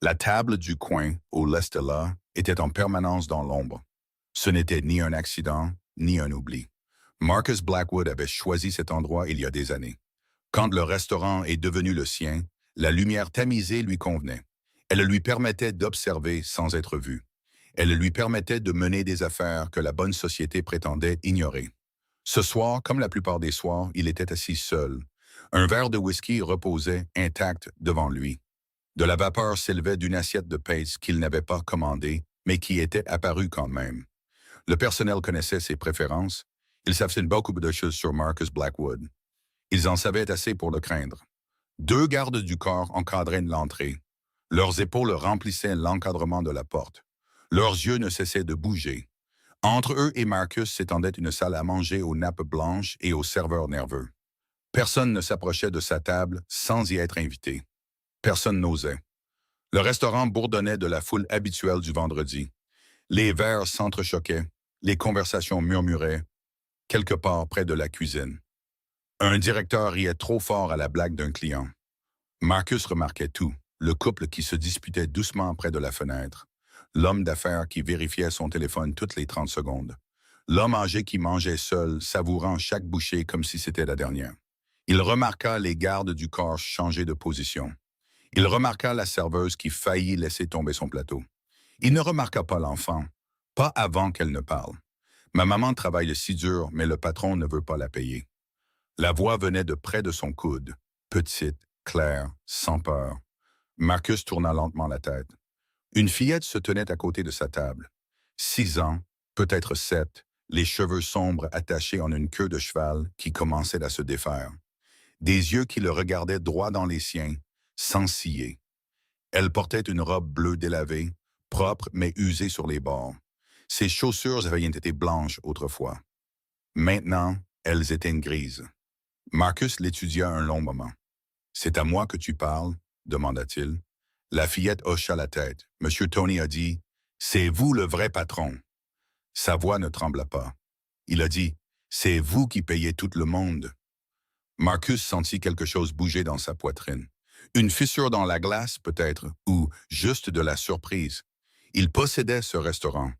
La table du coin, au Lestella, était en permanence dans l'ombre. Ce n'était ni un accident, ni un oubli. Marcus Blackwood avait choisi cet endroit il y a des années. Quand le restaurant est devenu le sien, la lumière tamisée lui convenait. Elle lui permettait d'observer sans être vu. Elle lui permettait de mener des affaires que la bonne société prétendait ignorer. Ce soir, comme la plupart des soirs, il était assis seul. Un verre de whisky reposait intact devant lui. De la vapeur s'élevait d'une assiette de pâtes qu'il n'avait pas commandée, mais qui était apparue quand même. Le personnel connaissait ses préférences. Ils savaient beaucoup de choses sur Marcus Blackwood. Ils en savaient assez pour le craindre. Deux gardes du corps encadraient l'entrée. Leurs épaules remplissaient l'encadrement de la porte. Leurs yeux ne cessaient de bouger. Entre eux et Marcus s'étendait une salle à manger aux nappes blanches et aux serveurs nerveux. Personne ne s'approchait de sa table sans y être invité. Personne n'osait. Le restaurant bourdonnait de la foule habituelle du vendredi. Les verres s'entrechoquaient, les conversations murmuraient, quelque part près de la cuisine. Un directeur riait trop fort à la blague d'un client. Marcus remarquait tout, le couple qui se disputait doucement près de la fenêtre, l'homme d'affaires qui vérifiait son téléphone toutes les 30 secondes, l'homme âgé qui mangeait seul, savourant chaque bouchée comme si c'était la dernière. Il remarqua les gardes du corps changer de position. Il remarqua la serveuse qui faillit laisser tomber son plateau. Il ne remarqua pas l'enfant, pas avant qu'elle ne parle. Ma maman travaille si dur, mais le patron ne veut pas la payer. La voix venait de près de son coude, petite, claire, sans peur. Marcus tourna lentement la tête. Une fillette se tenait à côté de sa table. 6 ans, peut-être 7, les cheveux sombres attachés en une queue de cheval qui commençait à se défaire. Des yeux qui le regardaient droit dans les siens, sans ciller. Elle portait une robe bleue délavée, propre mais usée sur les bords. Ses chaussures avaient été blanches autrefois. Maintenant, elles étaient grises. Marcus l'étudia un long moment. « C'est à moi que tu parles ?» demanda-t-il. La fillette hocha la tête. Monsieur Tony a dit « C'est vous le vrai patron. » Sa voix ne trembla pas. Il a dit « C'est vous qui payez tout le monde. » Marcus sentit quelque chose bouger dans sa poitrine. Une fissure dans la glace, peut-être, ou juste de la surprise. Il possédait ce restaurant.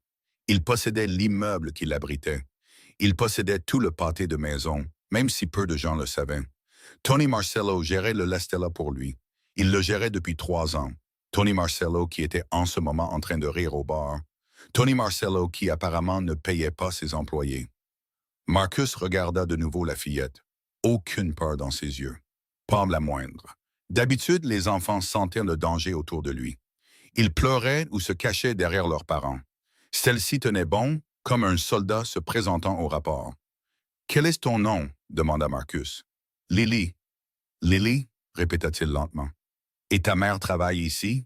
Il possédait l'immeuble qui l'abritait. Il possédait tout le pâté de maison, même si peu de gens le savaient. Tony Marcello gérait le Lestella pour lui. Il le gérait depuis 3 ans. Tony Marcello qui était en ce moment en train de rire au bar. Tony Marcello qui apparemment ne payait pas ses employés. Marcus regarda de nouveau la fillette. Aucune peur dans ses yeux. Pas la moindre. D'habitude, les enfants sentaient le danger autour de lui. Ils pleuraient ou se cachaient derrière leurs parents. Celle-ci tenait bon, comme un soldat se présentant au rapport. « Quel est ton nom ?» demanda Marcus. « Lily. »« Lily ?» répéta-t-il lentement. « Et ta mère travaille ici ?»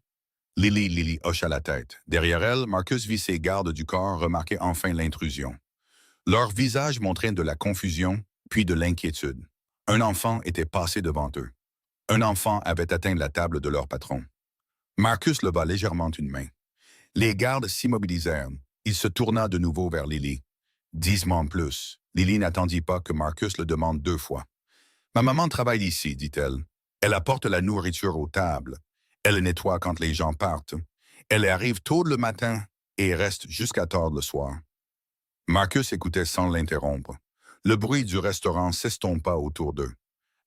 Lily hocha la tête. Derrière elle, Marcus vit ses gardes du corps remarquer enfin l'intrusion. Leurs visages montraient de la confusion, puis de l'inquiétude. Un enfant était passé devant eux. Un enfant avait atteint la table de leur patron. Marcus leva légèrement une main. Les gardes s'immobilisèrent. Il se tourna de nouveau vers Lily. « Dis-moi en plus. » Lily n'attendit pas que Marcus le demande 2 fois. « Ma maman travaille ici, dit-elle. Elle apporte la nourriture aux tables. Elle nettoie quand les gens partent. Elle arrive tôt le matin et reste jusqu'à tard le soir. » Marcus écoutait sans l'interrompre. Le bruit du restaurant s'estompa autour d'eux.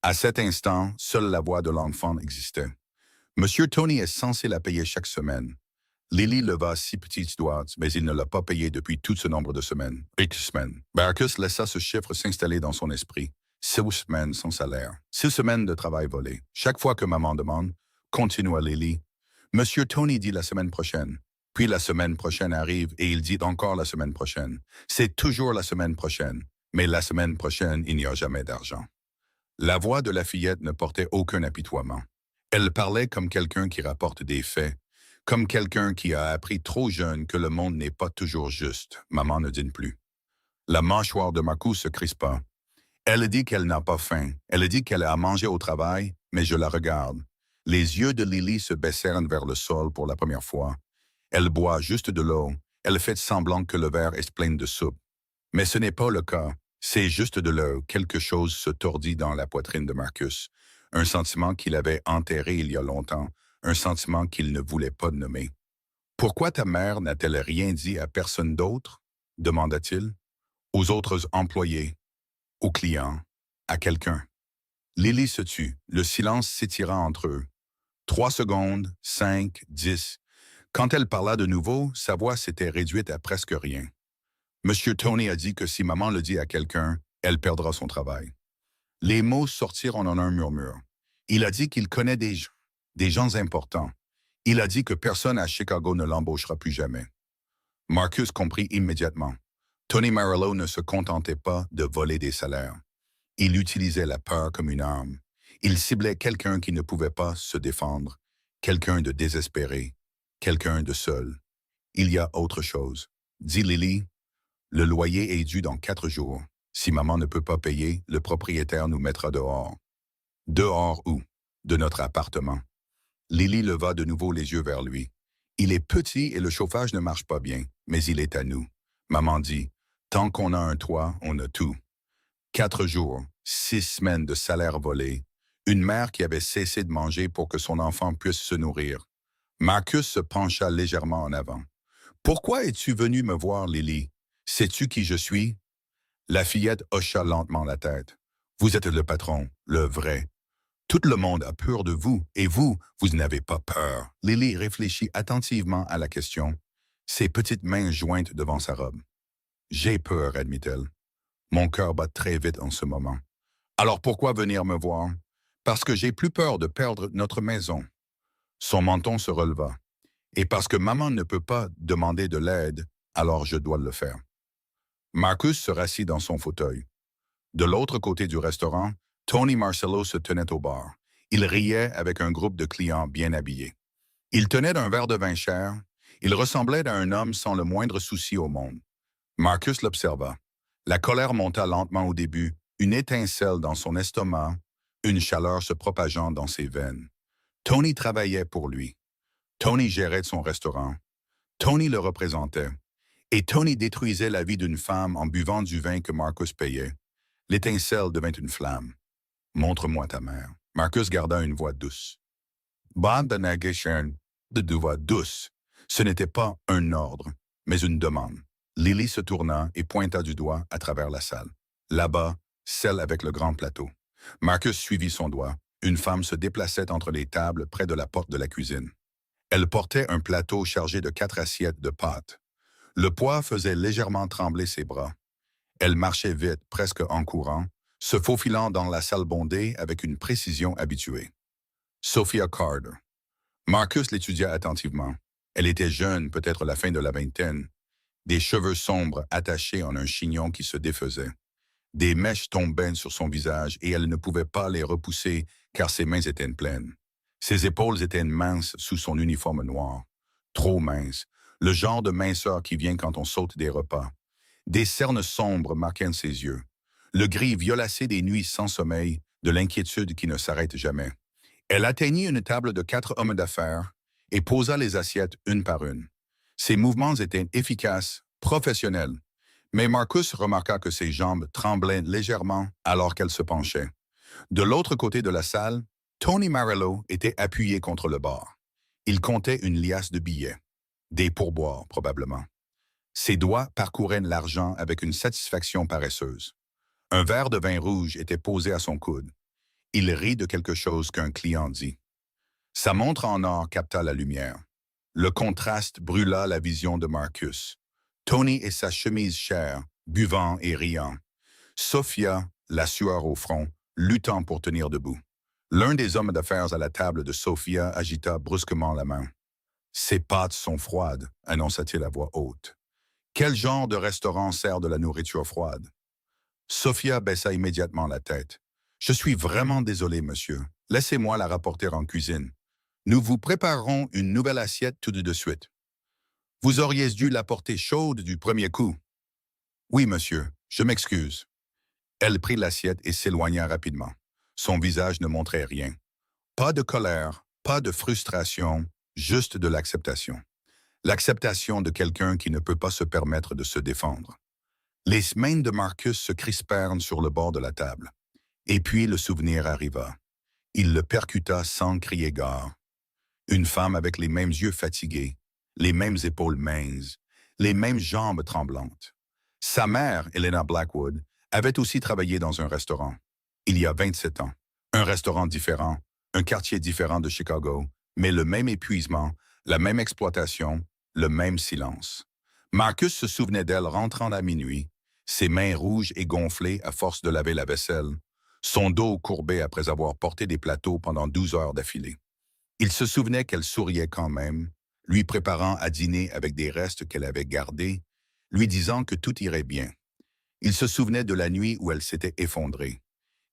À cet instant, seule la voix de l'enfant existait. « Monsieur Tony est censé la payer chaque semaine. » Lily leva 6 petites doigts, mais il ne l'a pas payé depuis tout ce nombre de semaines. 8 semaines. Marcus laissa ce chiffre s'installer dans son esprit. 6 semaines sans salaire. 6 semaines de travail volé. Chaque fois que maman demande, continua Lily. Monsieur Tony dit la semaine prochaine. Puis la semaine prochaine arrive et il dit encore la semaine prochaine. C'est toujours la semaine prochaine. Mais la semaine prochaine, il n'y a jamais d'argent. La voix de la fillette ne portait aucun apitoiement. Elle parlait comme quelqu'un qui rapporte des faits, comme quelqu'un qui a appris trop jeune que le monde n'est pas toujours juste. Maman ne dîne plus. La mâchoire de Marcus se crispa. Elle dit qu'elle n'a pas faim. Elle dit qu'elle a mangé au travail, mais je la regarde. Les yeux de Lily se baissèrent vers le sol pour la première fois. Elle boit juste de l'eau. Elle fait semblant que le verre est plein de soupe. Mais ce n'est pas le cas. C'est juste de l'eau. Quelque chose se tordit dans la poitrine de Marcus. Un sentiment qu'il avait enterré il y a longtemps. un sentiment qu'il ne voulait pas nommer. « Pourquoi ta mère n'a-t-elle rien dit à personne d'autre » demanda-t-il. « Aux autres employés, aux clients, à quelqu'un. » Lily se tut. Le silence s'étira entre eux. 3 secondes, 5, 10. Quand elle parla de nouveau, sa voix s'était réduite à presque rien. Monsieur Tony a dit que si maman le dit à quelqu'un, elle perdra son travail. Les mots sortirent en un murmure. Il a dit qu'il connaît des gens importants. Il a dit que personne à Chicago ne l'embauchera plus jamais. Marcus comprit immédiatement. Tony Marillo ne se contentait pas de voler des salaires. Il utilisait la peur comme une arme. Il ciblait quelqu'un qui ne pouvait pas se défendre, quelqu'un de désespéré, quelqu'un de seul. Il y a autre chose, dit Lily. Le loyer est dû dans 4 jours. Si maman ne peut pas payer, le propriétaire nous mettra dehors. Dehors où? De notre appartement. Lily leva de nouveau les yeux vers lui. Il est petit et le chauffage ne marche pas bien, mais il est à nous. Maman dit, tant qu'on a un toit, on a tout. 4 jours, 6 semaines de salaire volé, une mère qui avait cessé de manger pour que son enfant puisse se nourrir. Marcus se pencha légèrement en avant. « Pourquoi es-tu venu me voir, Lily? Sais-tu qui je suis? » La fillette hocha lentement la tête. « Vous êtes le patron, le vrai. Tout le monde a peur de vous, et vous, vous n'avez pas peur. » Lily réfléchit attentivement à la question, ses petites mains jointes devant sa robe. « J'ai peur, admit-elle. Mon cœur bat très vite en ce moment. Alors pourquoi venir me voir? Parce que j'ai plus peur de perdre notre maison. » Son menton se releva. « Et parce que maman ne peut pas demander de l'aide, alors je dois le faire. » Marcus se rassit dans son fauteuil. De l'autre côté du restaurant, Tony Marcello se tenait au bar. Il riait avec un groupe de clients bien habillés. Il tenait d'un verre de vin cher. Il ressemblait à un homme sans le moindre souci au monde. Marcus l'observa. La colère monta lentement au début, une étincelle dans son estomac, une chaleur se propageant dans ses veines. Tony travaillait pour lui. Tony gérait son restaurant. Tony le représentait. Et Tony détruisait la vie d'une femme en buvant du vin que Marcus payait. L'étincelle devint une flamme. « Montre-moi ta mère. » Marcus garda une voix douce. Bob de Nagashern, de voix douce. Ce n'était pas un ordre, mais une demande. Lily se tourna et pointa du doigt à travers la salle. Là-bas, celle avec le grand plateau. Marcus suivit son doigt. Une femme se déplaçait entre les tables près de la porte de la cuisine. Elle portait un plateau chargé de 4 assiettes de pâtes. Le poids faisait légèrement trembler ses bras. Elle marchait vite, presque en courant, se faufilant dans la salle bondée avec une précision habituée. Sophia Carter. Marcus l'étudia attentivement. Elle était jeune, peut-être la fin de la vingtaine. Des cheveux sombres attachés en un chignon qui se défaisait. Des mèches tombaient sur son visage et elle ne pouvait pas les repousser car ses mains étaient pleines. Ses épaules étaient minces sous son uniforme noir. Trop minces, le genre de minceur qui vient quand on saute des repas. Des cernes sombres marquaient ses yeux. Le gris violacé des nuits sans sommeil, de l'inquiétude qui ne s'arrête jamais. Elle atteignit une table de 4 hommes d'affaires et posa les assiettes une par une. Ses mouvements étaient efficaces, professionnels, mais Marcus remarqua que ses jambes tremblaient légèrement alors qu'elle se penchait. De l'autre côté de la salle, Tony Marillo était appuyé contre le bar. Il comptait une liasse de billets. Des pourboires, probablement. Ses doigts parcouraient l'argent avec une satisfaction paresseuse. Un verre de vin rouge était posé à son coude. Il rit de quelque chose qu'un client dit. Sa montre en or capta la lumière. Le contraste brûla la vision de Marcus. Tony et sa chemise chère, buvant et riant. Sophia, la sueur au front, luttant pour tenir debout. L'un des hommes d'affaires à la table de Sophia agita brusquement la main. « Ses pâtes sont froides », annonça-t-il à voix haute. « Quel genre de restaurant sert de la nourriture froide ?» Sophia baissa immédiatement la tête. « Je suis vraiment désolé, monsieur. Laissez-moi la rapporter en cuisine. Nous vous préparerons une nouvelle assiette tout de suite. Vous auriez dû la porter chaude du premier coup. »« Oui, monsieur, je m'excuse. » Elle prit l'assiette et s'éloigna rapidement. Son visage ne montrait rien. Pas de colère, pas de frustration, juste de l'acceptation. L'acceptation de quelqu'un qui ne peut pas se permettre de se défendre. Les mains de Marcus se crispèrent sur le bord de la table. Et puis le souvenir arriva. Il le percuta sans crier gare. Une femme avec les mêmes yeux fatigués, les mêmes épaules minces, les mêmes jambes tremblantes. Sa mère, Elena Blackwood, avait aussi travaillé dans un restaurant, il y a 27 ans. Un restaurant différent, un quartier différent de Chicago, mais le même épuisement, la même exploitation, le même silence. Marcus se souvenait d'elle rentrant à minuit, ses mains rouges et gonflées à force de laver la vaisselle, son dos courbé après avoir porté des plateaux pendant 12 heures d'affilée. Il se souvenait qu'elle souriait quand même, lui préparant à dîner avec des restes qu'elle avait gardés, lui disant que tout irait bien. Il se souvenait de la nuit où elle s'était effondrée.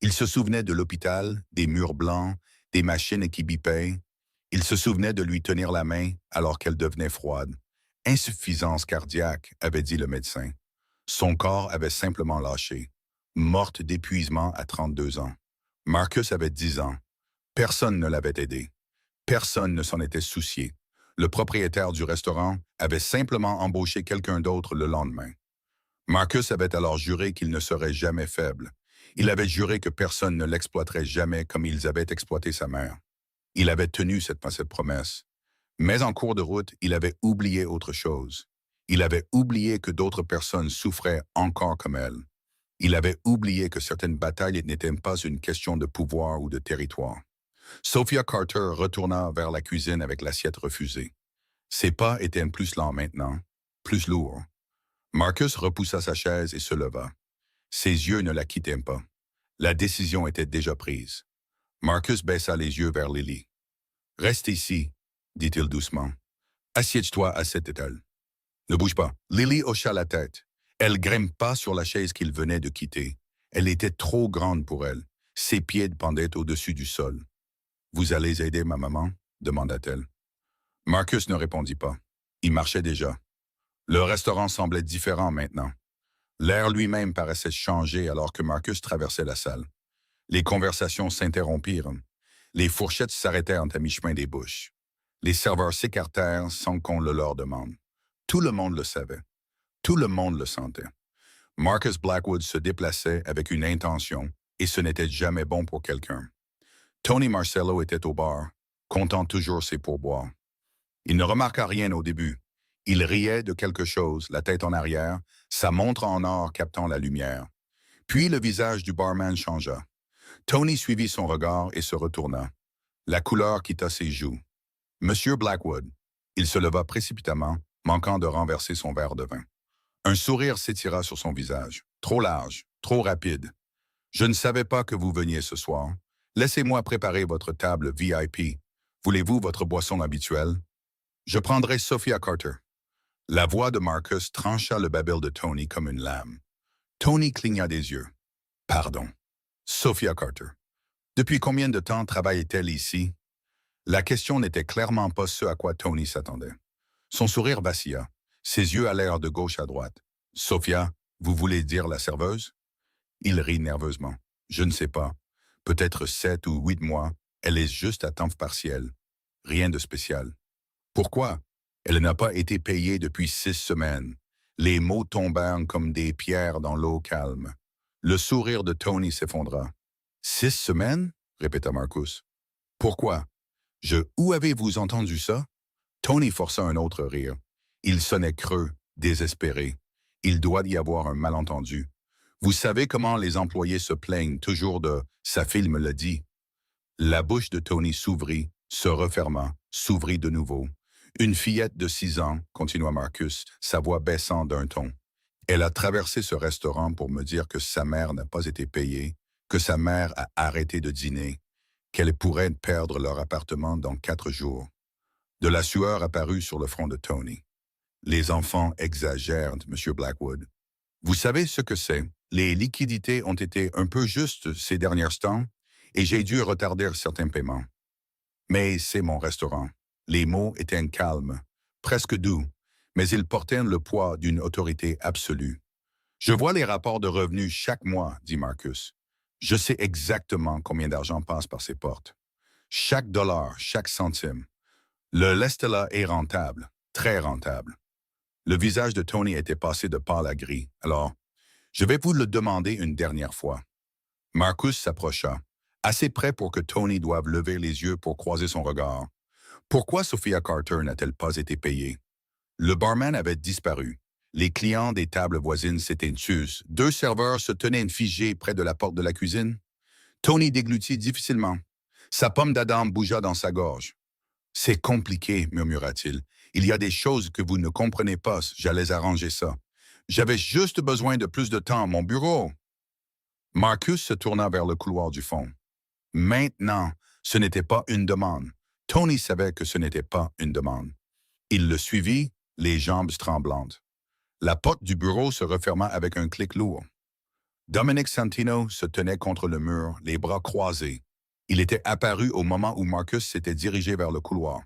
Il se souvenait de l'hôpital, des murs blancs, des machines qui bipaient. Il se souvenait de lui tenir la main alors qu'elle devenait froide. Insuffisance cardiaque, avait dit le médecin. Son corps avait simplement lâché, morte d'épuisement à 32 ans. Marcus avait 10 ans. Personne ne l'avait aidé. Personne ne s'en était soucié. Le propriétaire du restaurant avait simplement embauché quelqu'un d'autre le lendemain. Marcus avait alors juré qu'il ne serait jamais faible. Il avait juré que personne ne l'exploiterait jamais comme ils avaient exploité sa mère. Il avait tenu cette promesse. Mais en cours de route, il avait oublié autre chose. Il avait oublié que d'autres personnes souffraient encore comme elle. Il avait oublié que certaines batailles n'étaient pas une question de pouvoir ou de territoire. Sophia Carter retourna vers la cuisine avec l'assiette refusée. Ses pas étaient plus lents maintenant, plus lourds. Marcus repoussa sa chaise et se leva. Ses yeux ne la quittaient pas. La décision était déjà prise. Marcus baissa les yeux vers Lily. « Reste ici, dit-il doucement. Assieds-toi à cette étal. Ne bouge pas. » Lily hocha la tête. Elle grimpa sur la chaise qu'il venait de quitter. Elle était trop grande pour elle. Ses pieds pendaient au-dessus du sol. « Vous allez aider ma maman ?» demanda-t-elle. Marcus ne répondit pas. Il marchait déjà. Le restaurant semblait différent maintenant. L'air lui-même paraissait changer alors que Marcus traversait la salle. Les conversations s'interrompirent. Les fourchettes s'arrêtèrent à mi-chemin des bouches. Les serveurs s'écartèrent sans qu'on le leur demande. Tout le monde le savait. Tout le monde le sentait. Marcus Blackwood se déplaçait avec une intention, et ce n'était jamais bon pour quelqu'un. Tony Marcello était au bar, comptant toujours ses pourboires. Il ne remarqua rien au début. Il riait de quelque chose, la tête en arrière, sa montre en or captant la lumière. Puis le visage du barman changea. Tony suivit son regard et se retourna. La couleur quitta ses joues. « Monsieur Blackwood !» Il se leva précipitamment, manquant de renverser son verre de vin. Un sourire s'étira sur son visage. Trop large, trop rapide. « Je ne savais pas que vous veniez ce soir. Laissez-moi préparer votre table VIP. Voulez-vous votre boisson habituelle? Je prendrai Sophia Carter. » La voix de Marcus trancha le babil de Tony comme une lame. Tony cligna des yeux. « Pardon. Sophia Carter. Depuis combien de temps travaille-t-elle ici? » La question n'était clairement pas ce à quoi Tony s'attendait. Son sourire vacilla. Ses yeux allèrent de gauche à droite. « Sophia, vous voulez dire la serveuse? » Il rit nerveusement. « Je ne sais pas. Peut-être 7 ou 8 mois. Elle est juste à temps partiel. Rien de spécial. » Pourquoi? Elle n'a pas été payée depuis 6 semaines. Les mots tombèrent comme des pierres dans l'eau calme. Le sourire de Tony s'effondra. « 6 semaines? » répéta Marcus. « Pourquoi? Où avez-vous entendu ça? » Tony força un autre rire. Il sonnait creux, désespéré. Il doit y avoir un malentendu. Vous savez comment les employés se plaignent toujours de « sa fille me l'a dit ». La bouche de Tony s'ouvrit, se referma, s'ouvrit de nouveau. Une fillette de 6 ans, continua Marcus, sa voix baissant d'un ton. Elle a traversé ce restaurant pour me dire que sa mère n'a pas été payée, que sa mère a arrêté de dîner, qu'elle pourrait perdre leur appartement dans 4 jours. De la sueur apparut sur le front de Tony. Les enfants exagèrent, Monsieur Blackwood. Vous savez ce que c'est? Les liquidités ont été un peu justes ces derniers temps et j'ai dû retarder certains paiements. Mais c'est mon restaurant. Les mots étaient calmes, presque doux, mais ils portaient le poids d'une autorité absolue. Je vois les rapports de revenus chaque mois, dit Marcus. Je sais exactement combien d'argent passe par ces portes. Chaque dollar, chaque centime. Le Lestella est rentable, très rentable. Le visage de Tony était passé de pâle à gris. Alors, je vais vous le demander une dernière fois. Marcus s'approcha, assez près pour que Tony doive lever les yeux pour croiser son regard. Pourquoi Sophia Carter n'a-t-elle pas été payée? Le barman avait disparu. Les clients des tables voisines s'étaient tus. Deux serveurs se tenaient figés près de la porte de la cuisine. Tony déglutit difficilement. Sa pomme d'Adam bougea dans sa gorge. C'est compliqué, murmura-t-il. Il y a des choses que vous ne comprenez pas. J'allais arranger ça. J'avais juste besoin de plus de temps à mon bureau. Marcus se tourna vers le couloir du fond. Maintenant, ce n'était pas une demande. Tony savait que ce n'était pas une demande. Il le suivit, les jambes tremblantes. La porte du bureau se referma avec un clic lourd. Dominic Santino se tenait contre le mur, les bras croisés. Il était apparu au moment où Marcus s'était dirigé vers le couloir.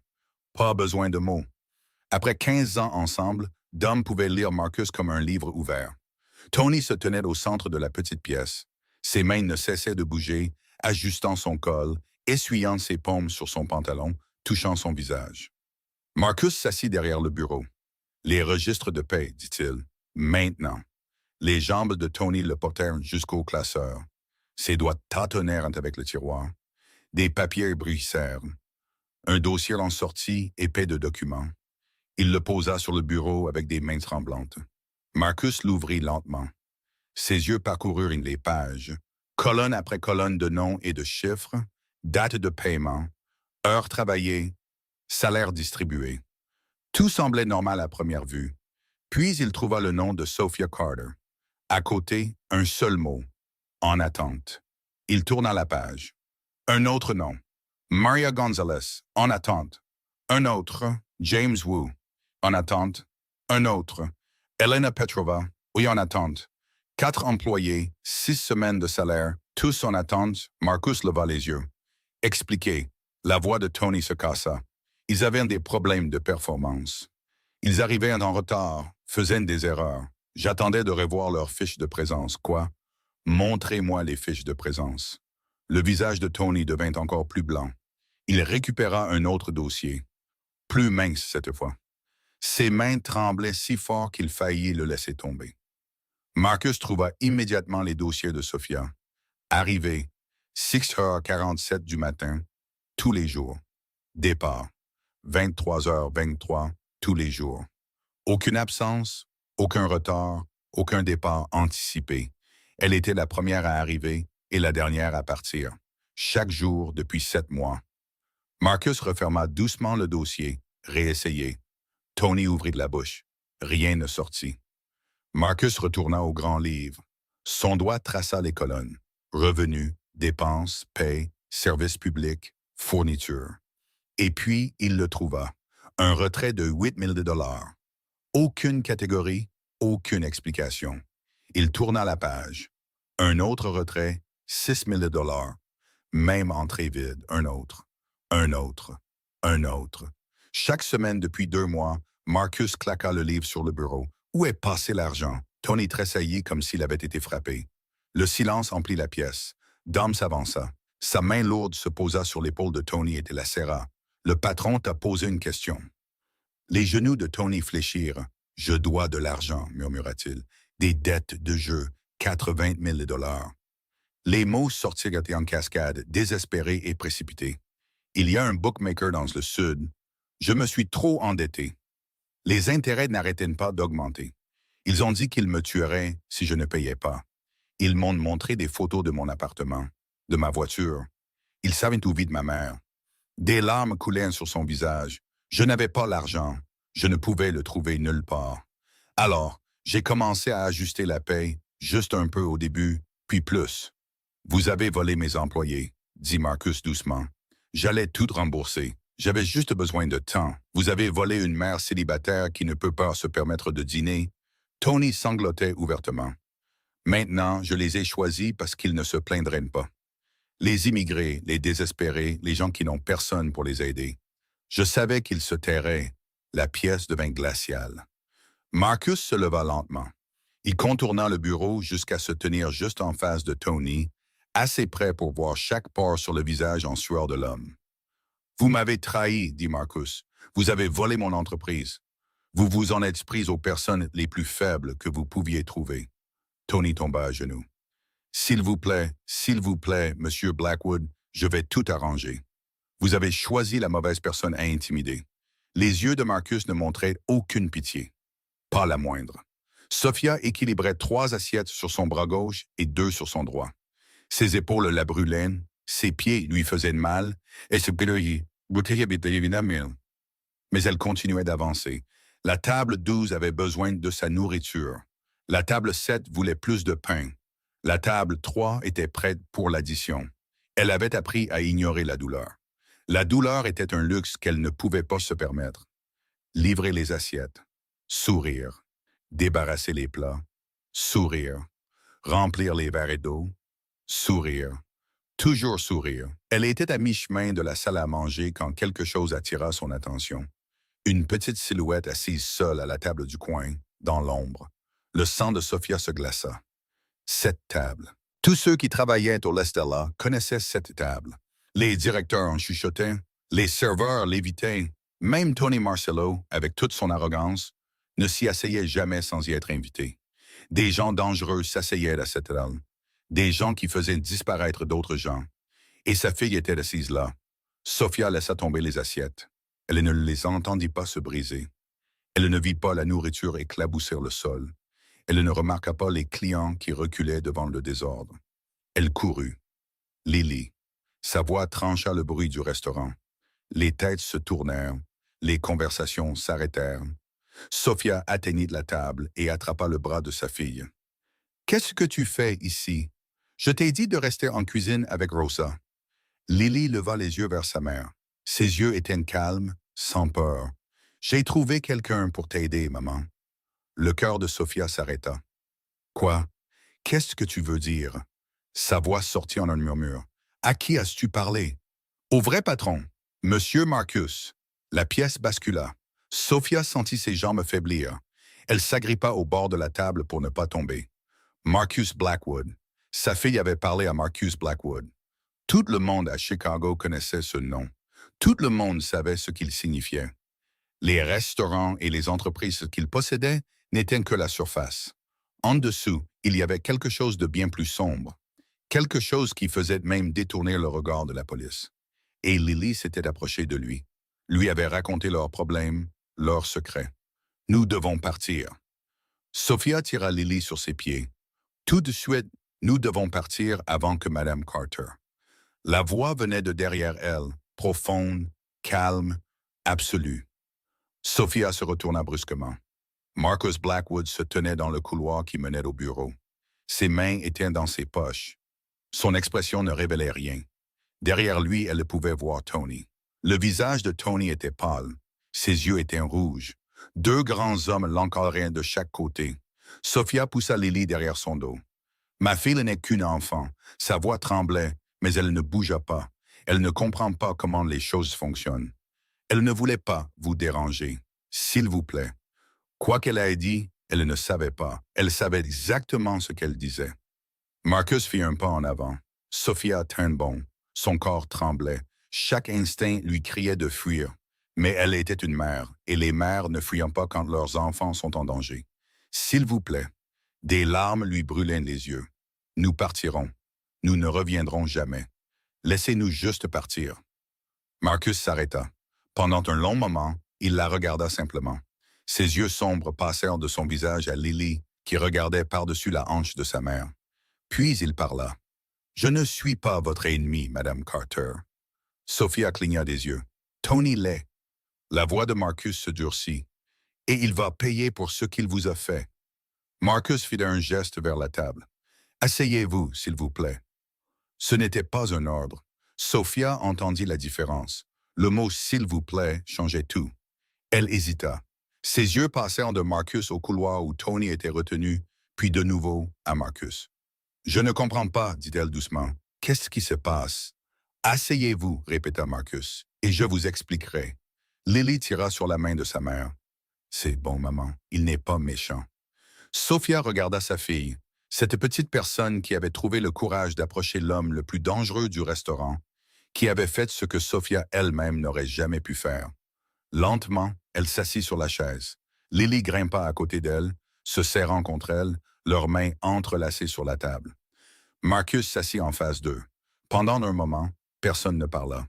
Pas besoin de mots. Après 15 ans ensemble, Dom pouvait lire Marcus comme un livre ouvert. Tony se tenait au centre de la petite pièce. Ses mains ne cessaient de bouger, ajustant son col, essuyant ses paumes sur son pantalon, touchant son visage. Marcus s'assit derrière le bureau. Les registres de paie, dit-il. Maintenant. Les jambes de Tony le portèrent jusqu'au classeur. Ses doigts tâtonnèrent avec le tiroir. Des papiers bruissèrent. Un dossier en sortit, épais de documents. Il le posa sur le bureau avec des mains tremblantes. Marcus l'ouvrit lentement. Ses yeux parcoururent les pages, colonne après colonne de noms et de chiffres, date de paiement, heures travaillées, salaire distribué. Tout semblait normal à première vue. Puis il trouva le nom de Sophia Carter. À côté, un seul mot, en attente. Il tourna la page. Un autre nom, Maria Gonzalez, en attente. Un autre, James Wu, en attente. Un autre, Elena Petrova, oui, en attente. 4 employés, 6 semaines de salaire, tous en attente. Marcus leva les yeux. Expliquez. La voix de Tony se cassa. Ils avaient des problèmes de performance. Ils arrivaient en retard, faisaient des erreurs. J'attendais de revoir leurs fiches de présence. Quoi? Montrez-moi les fiches de présence. Le visage de Tony devint encore plus blanc. Il récupéra un autre dossier, plus mince cette fois. Ses mains tremblaient si fort qu'il faillit le laisser tomber. Marcus trouva immédiatement les dossiers de Sophia. Arrivée, 6h47 du matin, tous les jours. Départ, 23h23, tous les jours. Aucune absence, aucun retard, aucun départ anticipé. Elle était la première à arriver et la dernière à partir. Chaque jour depuis 7 mois. Marcus referma doucement le dossier, réessayé. Tony ouvrit la bouche. Rien ne sortit. Marcus retourna au grand livre. Son doigt traça les colonnes. Revenus, dépenses, paie, services publics, fournitures. Et puis, il le trouva. Un retrait de 8 000 $. Aucune catégorie, aucune explication. Il tourna la page. Un autre retrait, 6 000 $. Même entrée vide, un autre, un autre, un autre. Chaque semaine depuis 2 mois, Marcus claqua le livre sur le bureau. Où est passé l'argent? Tony tressaillit comme s'il avait été frappé. Le silence emplit la pièce. Dom s'avança. Sa main lourde se posa sur l'épaule de Tony et la serra. Le patron t'a posé une question. Les genoux de Tony fléchirent. Je dois de l'argent, murmura-t-il. Des dettes de jeu, 80 000 $. Les mots sortirent en cascade, désespérés et précipités. Il y a un bookmaker dans le sud. Je me suis trop endetté. Les intérêts n'arrêtaient pas d'augmenter. Ils ont dit qu'ils me tueraient si je ne payais pas. Ils m'ont montré des photos de mon appartement, de ma voiture. Ils savaient où vit ma mère. Des larmes coulaient sur son visage. Je n'avais pas l'argent. Je ne pouvais le trouver nulle part. Alors, j'ai commencé à ajuster la paye, juste un peu au début, puis plus. Vous avez volé mes employés, dit Marcus doucement. J'allais tout rembourser. J'avais juste besoin de temps. Vous avez volé une mère célibataire qui ne peut pas se permettre de dîner. Tony sanglotait ouvertement. Maintenant, je les ai choisis parce qu'ils ne se plaindraient pas. Les immigrés, les désespérés, les gens qui n'ont personne pour les aider. Je savais qu'ils se tairaient. La pièce devint glaciale. Marcus se leva lentement. Il contourna le bureau jusqu'à se tenir juste en face de Tony, assez près pour voir chaque pore sur le visage en sueur de l'homme. « Vous m'avez trahi, dit Marcus. Vous avez volé mon entreprise. Vous vous en êtes pris aux personnes les plus faibles que vous pouviez trouver. » Tony tomba à genoux. « S'il vous plaît, Monsieur Blackwood, je vais tout arranger. » Vous avez choisi la mauvaise personne à intimider. Les yeux de Marcus ne montraient aucune pitié. Pas la moindre. Sophia équilibrait 3 assiettes sur son bras gauche et 2 sur son droit. Ses épaules la brûlaient, ses pieds lui faisaient mal, et ce mais elle continuait d'avancer. La table 12 avait besoin de sa nourriture. La table 7 voulait plus de pain. La table 3 était prête pour l'addition. Elle avait appris à ignorer la douleur. La douleur était un luxe qu'elle ne pouvait pas se permettre. Livrer les assiettes, sourire, débarrasser les plats, sourire, remplir les verres d'eau, sourire, toujours sourire. Elle était à mi-chemin de la salle à manger quand quelque chose attira son attention. Une petite silhouette assise seule à la table du coin, dans l'ombre. Le sang de Sophia se glaça. Cette table. Tous ceux qui travaillaient au Lestella connaissaient cette table. Les directeurs en chuchotaient, les serveurs l'évitaient. Même Tony Marcello, avec toute son arrogance, ne s'y asseyait jamais sans y être invité. Des gens dangereux s'asseyaient à cette table. Des gens qui faisaient disparaître d'autres gens. Et sa fille était assise là. Sophia laissa tomber les assiettes. Elle ne les entendit pas se briser. Elle ne vit pas la nourriture éclabousser le sol. Elle ne remarqua pas les clients qui reculaient devant le désordre. Elle courut. Lily. Sa voix trancha le bruit du restaurant. Les têtes se tournèrent. Les conversations s'arrêtèrent. Sophia atteignit la table et attrapa le bras de sa fille. « Qu'est-ce que tu fais ici? Je t'ai dit de rester en cuisine avec Rosa. » Lily leva les yeux vers sa mère. Ses yeux étaient calmes, sans peur. « J'ai trouvé quelqu'un pour t'aider, maman. » Le cœur de Sophia s'arrêta. « Quoi? Qu'est-ce que tu veux dire? » Sa voix sortit en un murmure. « À qui as-tu parlé? »« Au vrai patron, Monsieur Marcus. » La pièce bascula. Sophia sentit ses jambes faiblir. Elle s'agrippa au bord de la table pour ne pas tomber. Marcus Blackwood. Sa fille avait parlé à Marcus Blackwood. Tout le monde à Chicago connaissait ce nom. Tout le monde savait ce qu'il signifiait. Les restaurants et les entreprises qu'il possédait n'étaient que la surface. En dessous, il y avait quelque chose de bien plus sombre. Quelque chose qui faisait même détourner le regard de la police. Et Lily s'était approchée de lui avait raconté leurs problèmes, leurs secrets. « Nous devons partir. » Sophia tira Lily sur ses pieds. Tout de suite, nous devons partir avant que Madame Carter. La voix venait de derrière elle, profonde, calme, absolue. Sophia se retourna brusquement. Marcus Blackwood se tenait dans le couloir qui menait au bureau. Ses mains étaient dans ses poches. Son expression ne révélait rien. Derrière lui, elle pouvait voir Tony. Le visage de Tony était pâle. Ses yeux étaient rouges. 2 grands hommes l'encadraient de chaque côté. Sophia poussa Lily derrière son dos. « Ma fille n'est qu'une enfant. » Sa voix tremblait, mais elle ne bougea pas. Elle ne comprend pas comment les choses fonctionnent. Elle ne voulait pas vous déranger. S'il vous plaît. Quoi qu'elle ait dit, elle ne savait pas. Elle savait exactement ce qu'elle disait. Marcus fit un pas en avant. Sophia tint bon. Son corps tremblait. Chaque instinct lui criait de fuir. Mais elle était une mère, et les mères ne fuient pas quand leurs enfants sont en danger. « S'il vous plaît. » Des larmes lui brûlaient les yeux. « Nous partirons. Nous ne reviendrons jamais. Laissez-nous juste partir. » Marcus s'arrêta. Pendant un long moment, il la regarda simplement. Ses yeux sombres passèrent de son visage à Lily, qui regardait par-dessus la hanche de sa mère. Puis il parla. « Je ne suis pas votre ennemi, Madame Carter. » Sophia cligna des yeux. « Tony l'est. » La voix de Marcus se durcit. « Et il va payer pour ce qu'il vous a fait. » Marcus fit un geste vers la table. « Asseyez-vous, s'il vous plaît. » Ce n'était pas un ordre. Sophia entendit la différence. Le mot « s'il vous plaît » changeait tout. Elle hésita. Ses yeux passèrent de Marcus au couloir où Tony était retenu, puis de nouveau à Marcus. « Je ne comprends pas, dit-elle doucement. Qu'est-ce qui se passe? »« Asseyez-vous, répéta Marcus, et je vous expliquerai. » Lily tira sur la main de sa mère. « C'est bon, maman, il n'est pas méchant. » Sophia regarda sa fille, cette petite personne qui avait trouvé le courage d'approcher l'homme le plus dangereux du restaurant, qui avait fait ce que Sophia elle-même n'aurait jamais pu faire. Lentement, elle s'assit sur la chaise. Lily grimpa à côté d'elle, se serrant contre elle, leurs mains entrelacées sur la table. Marcus s'assit en face d'eux. Pendant un moment, personne ne parla.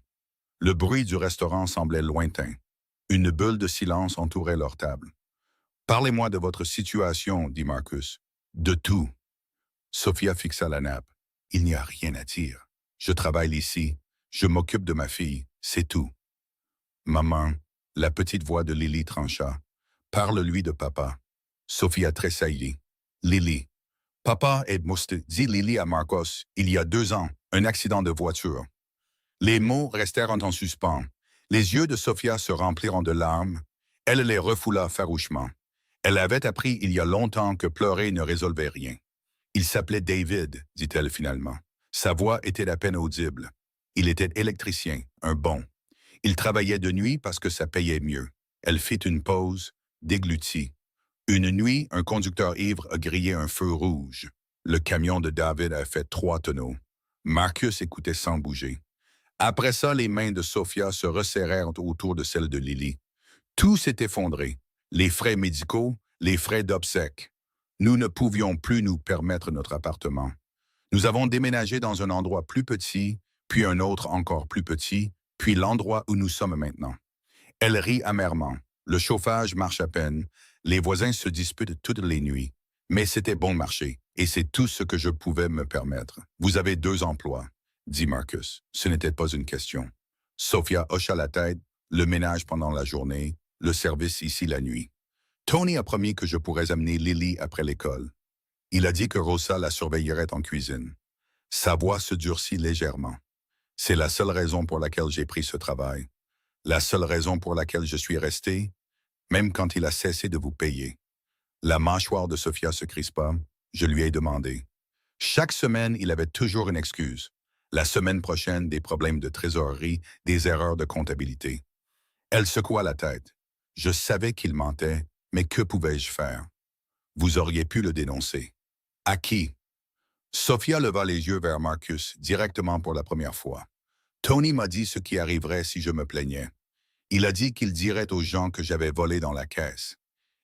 Le bruit du restaurant semblait lointain. Une bulle de silence entourait leur table. Parlez-moi de votre situation, dit Marcus. De tout. Sophia fixa la nappe. Il n'y a rien à dire. Je travaille ici. Je m'occupe de ma fille. C'est tout. Maman, la petite voix de Lily trancha. Parle-lui de papa. Sophia tressaillit. Lily. Papa est mort, dit Lily à Marcos, il y a 2 ans, un accident de voiture. Les mots restèrent en suspens. Les yeux de Sophia se remplirent de larmes. Elle les refoula farouchement. Elle avait appris il y a longtemps que pleurer ne résolvait rien. Il s'appelait David, dit-elle finalement. Sa voix était à peine audible. Il était électricien, un bon. Il travaillait de nuit parce que ça payait mieux. Elle fit une pause, déglutit. Une nuit, un conducteur ivre a grillé un feu rouge. Le camion de David a fait 3 tonneaux. Marcus écoutait sans bouger. Après ça, les mains de Sophia se resserrèrent autour de celles de Lily. Tout s'est effondré. Les frais médicaux, les frais d'obsèques. Nous ne pouvions plus nous permettre notre appartement. Nous avons déménagé dans un endroit plus petit, puis un autre encore plus petit, puis l'endroit où nous sommes maintenant. Elle rit amèrement. Le chauffage marche à peine. Les voisins se disputent toutes les nuits. Mais c'était bon marché, et c'est tout ce que je pouvais me permettre. Vous avez 2 emplois, dit Marcus. Ce n'était pas une question. Sophia hocha la tête, le ménage pendant la journée, le service ici la nuit. Tony a promis que je pourrais amener Lily après l'école. Il a dit que Rosa la surveillerait en cuisine. Sa voix se durcit légèrement. C'est la seule raison pour laquelle j'ai pris ce travail. La seule raison pour laquelle je suis resté, même quand il a cessé de vous payer. La mâchoire de Sophia se crispa. Je lui ai demandé. Chaque semaine, il avait toujours une excuse. La semaine prochaine, des problèmes de trésorerie, des erreurs de comptabilité. Elle secoua la tête. Je savais qu'il mentait, mais que pouvais-je faire? Vous auriez pu le dénoncer. À qui? Sophia leva les yeux vers Marcus, directement pour la première fois. Tony m'a dit ce qui arriverait si je me plaignais. Il a dit qu'il dirait aux gens que j'avais volé dans la caisse.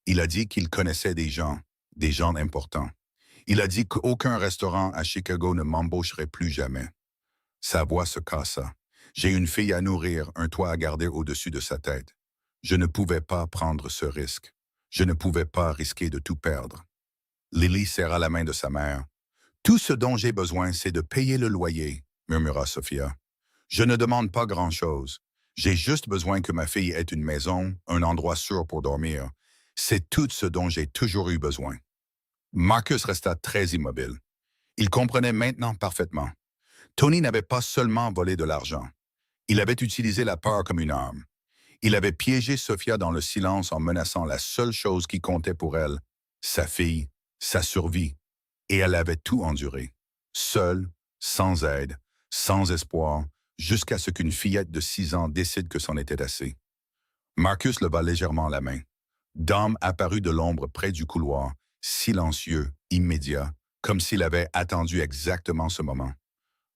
Il a dit qu'il connaissait des gens importants. Il a dit qu'aucun restaurant à Chicago ne m'embaucherait plus jamais. Sa voix se cassa. J'ai une fille à nourrir, un toit à garder au-dessus de sa tête. Je ne pouvais pas prendre ce risque. Je ne pouvais pas risquer de tout perdre. Lily serra la main de sa mère. Tout ce dont j'ai besoin, c'est de payer le loyer, murmura Sophia. Je ne demande pas grand-chose. J'ai juste besoin que ma fille ait une maison, un endroit sûr pour dormir. C'est tout ce dont j'ai toujours eu besoin. Marcus resta très immobile. Il comprenait maintenant parfaitement. Tony n'avait pas seulement volé de l'argent. Il avait utilisé la peur comme une arme. Il avait piégé Sophia dans le silence en menaçant la seule chose qui comptait pour elle, sa fille, sa survie. Et elle avait tout enduré. Seule, sans aide, sans espoir, jusqu'à ce qu'une fillette de 6 ans décide que c'en était assez. Marcus leva légèrement la main. Dom apparut de l'ombre près du couloir, silencieux, immédiat, comme s'il avait attendu exactement ce moment.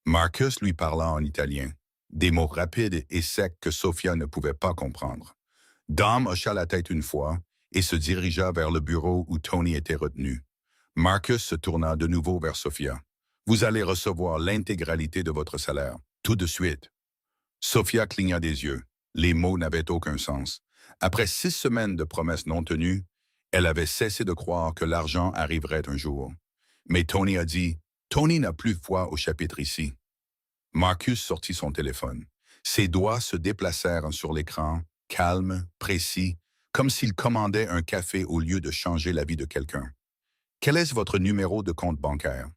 Marcus lui parla en italien, des mots rapides et secs que Sophia ne pouvait pas comprendre. Dom hocha la tête une fois et se dirigea vers le bureau où Tony était retenu. Marcus se tourna de nouveau vers Sophia. « Vous allez recevoir l'intégralité de votre salaire, tout de suite. » Sophia cligna des yeux. Les mots n'avaient aucun sens. Après 6 semaines de promesses non tenues, elle avait cessé de croire que l'argent arriverait un jour. Mais Tony a dit, « Tony n'a plus foi au chapitre ici. » Marcus sortit son téléphone. Ses doigts se déplacèrent sur l'écran, calmes, précis, comme s'il commandait un café au lieu de changer la vie de quelqu'un. « Quel est votre numéro de compte bancaire? »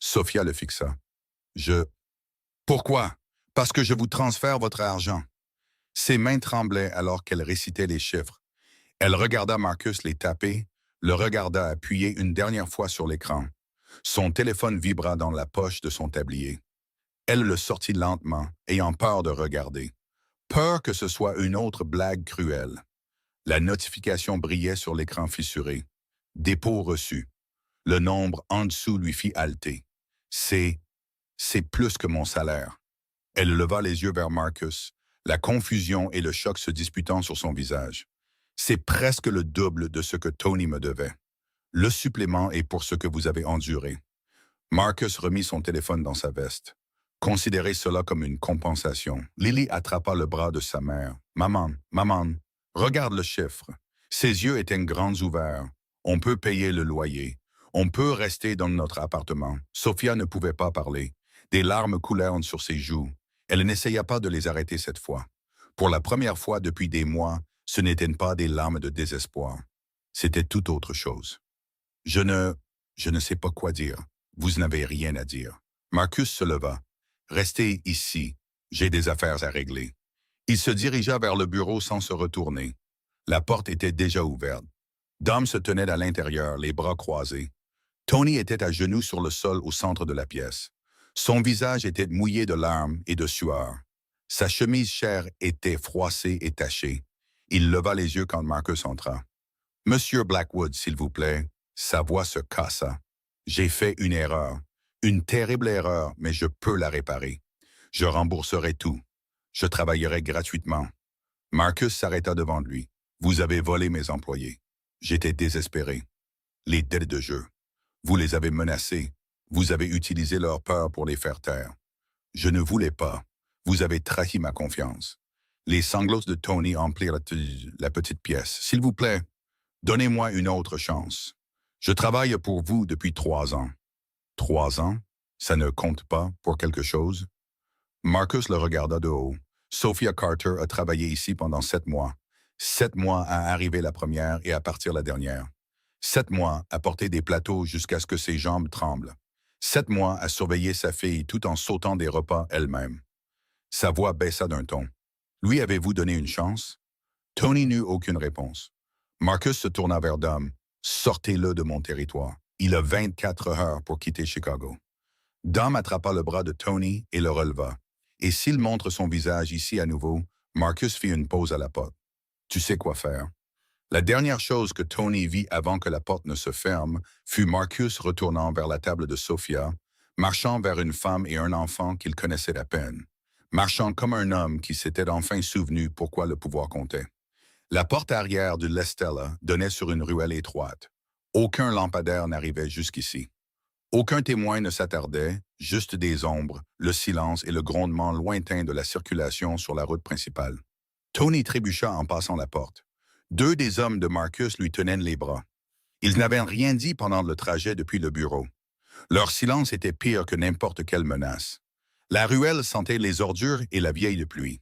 Sophia le fixa. « Pourquoi? Parce que je vous transfère votre argent. » Ses mains tremblaient alors qu'elle récitait les chiffres. Elle regarda Marcus les taper, le regarda appuyer une dernière fois sur l'écran. Son téléphone vibra dans la poche de son tablier. Elle le sortit lentement, ayant peur de regarder. Peur que ce soit une autre blague cruelle. La notification brillait sur l'écran fissuré. Dépôt reçu. Le nombre en dessous lui fit halter. C'est plus que mon salaire. Elle leva les yeux vers Marcus, la confusion et le choc se disputant sur son visage. C'est presque le double de ce que Tony me devait. Le supplément est pour ce que vous avez enduré. Marcus remit son téléphone dans sa veste. Considérez cela comme une compensation. Lily attrapa le bras de sa mère. Maman, maman, regarde le chiffre. Ses yeux étaient grands ouverts. On peut payer le loyer. On peut rester dans notre appartement. Sophia ne pouvait pas parler. Des larmes coulèrent sur ses joues. Elle n'essaya pas de les arrêter cette fois. Pour la première fois depuis des mois, ce n'étaient pas des larmes de désespoir. C'était tout autre chose. Je ne sais pas quoi dire. Vous n'avez rien à dire. Marcus se leva. Restez ici. J'ai des affaires à régler. Il se dirigea vers le bureau sans se retourner. La porte était déjà ouverte. Dom se tenait à l'intérieur, les bras croisés. Tony était à genoux sur le sol au centre de la pièce. Son visage était mouillé de larmes et de sueur. Sa chemise chère était froissée et tachée. Il leva les yeux quand Marcus entra. « Monsieur Blackwood, s'il vous plaît. » Sa voix se cassa. « J'ai fait une erreur. Une terrible erreur, mais je peux la réparer. Je rembourserai tout. Je travaillerai gratuitement. » Marcus s'arrêta devant lui. « Vous avez volé mes employés. J'étais désespéré. Les dettes de jeu. Vous les avez menacés. Vous avez utilisé leur peur pour les faire taire. Je ne voulais pas. Vous avez trahi ma confiance. » Les sanglots de Tony emplirent la petite pièce. « S'il vous plaît, donnez-moi une autre chance. Je travaille pour vous depuis 3 ans. » 3 ans? Ça ne compte pas pour quelque chose? Marcus le regarda de haut. Sophia Carter a travaillé ici pendant 7 mois. 7 mois à arriver la première et à partir la dernière. 7 mois à porter des plateaux jusqu'à ce que ses jambes tremblent. 7 mois à surveiller sa fille tout en sautant des repas elle-même. Sa voix baissa d'un ton. Lui avez-vous donné une chance? Tony n'eut aucune réponse. Marcus se tourna vers Dom. Sortez-le de mon territoire. Il a 24 heures pour quitter Chicago. Dom attrapa le bras de Tony et le releva. Et s'il montre son visage ici à nouveau, Marcus fit une pause à la porte. Tu sais quoi faire. La dernière chose que Tony vit avant que la porte ne se ferme fut Marcus retournant vers la table de Sophia, marchant vers une femme et un enfant qu'il connaissait à peine, marchant comme un homme qui s'était enfin souvenu pourquoi le pouvoir comptait. La porte arrière de l'Estella donnait sur une ruelle étroite. Aucun lampadaire n'arrivait jusqu'ici. Aucun témoin ne s'attardait, juste des ombres, le silence et le grondement lointain de la circulation sur la route principale. Tony trébucha en passant la porte. 2 des hommes de Marcus lui tenaient les bras. Ils n'avaient rien dit pendant le trajet depuis le bureau. Leur silence était pire que n'importe quelle menace. La ruelle sentait les ordures et la vieille pluie.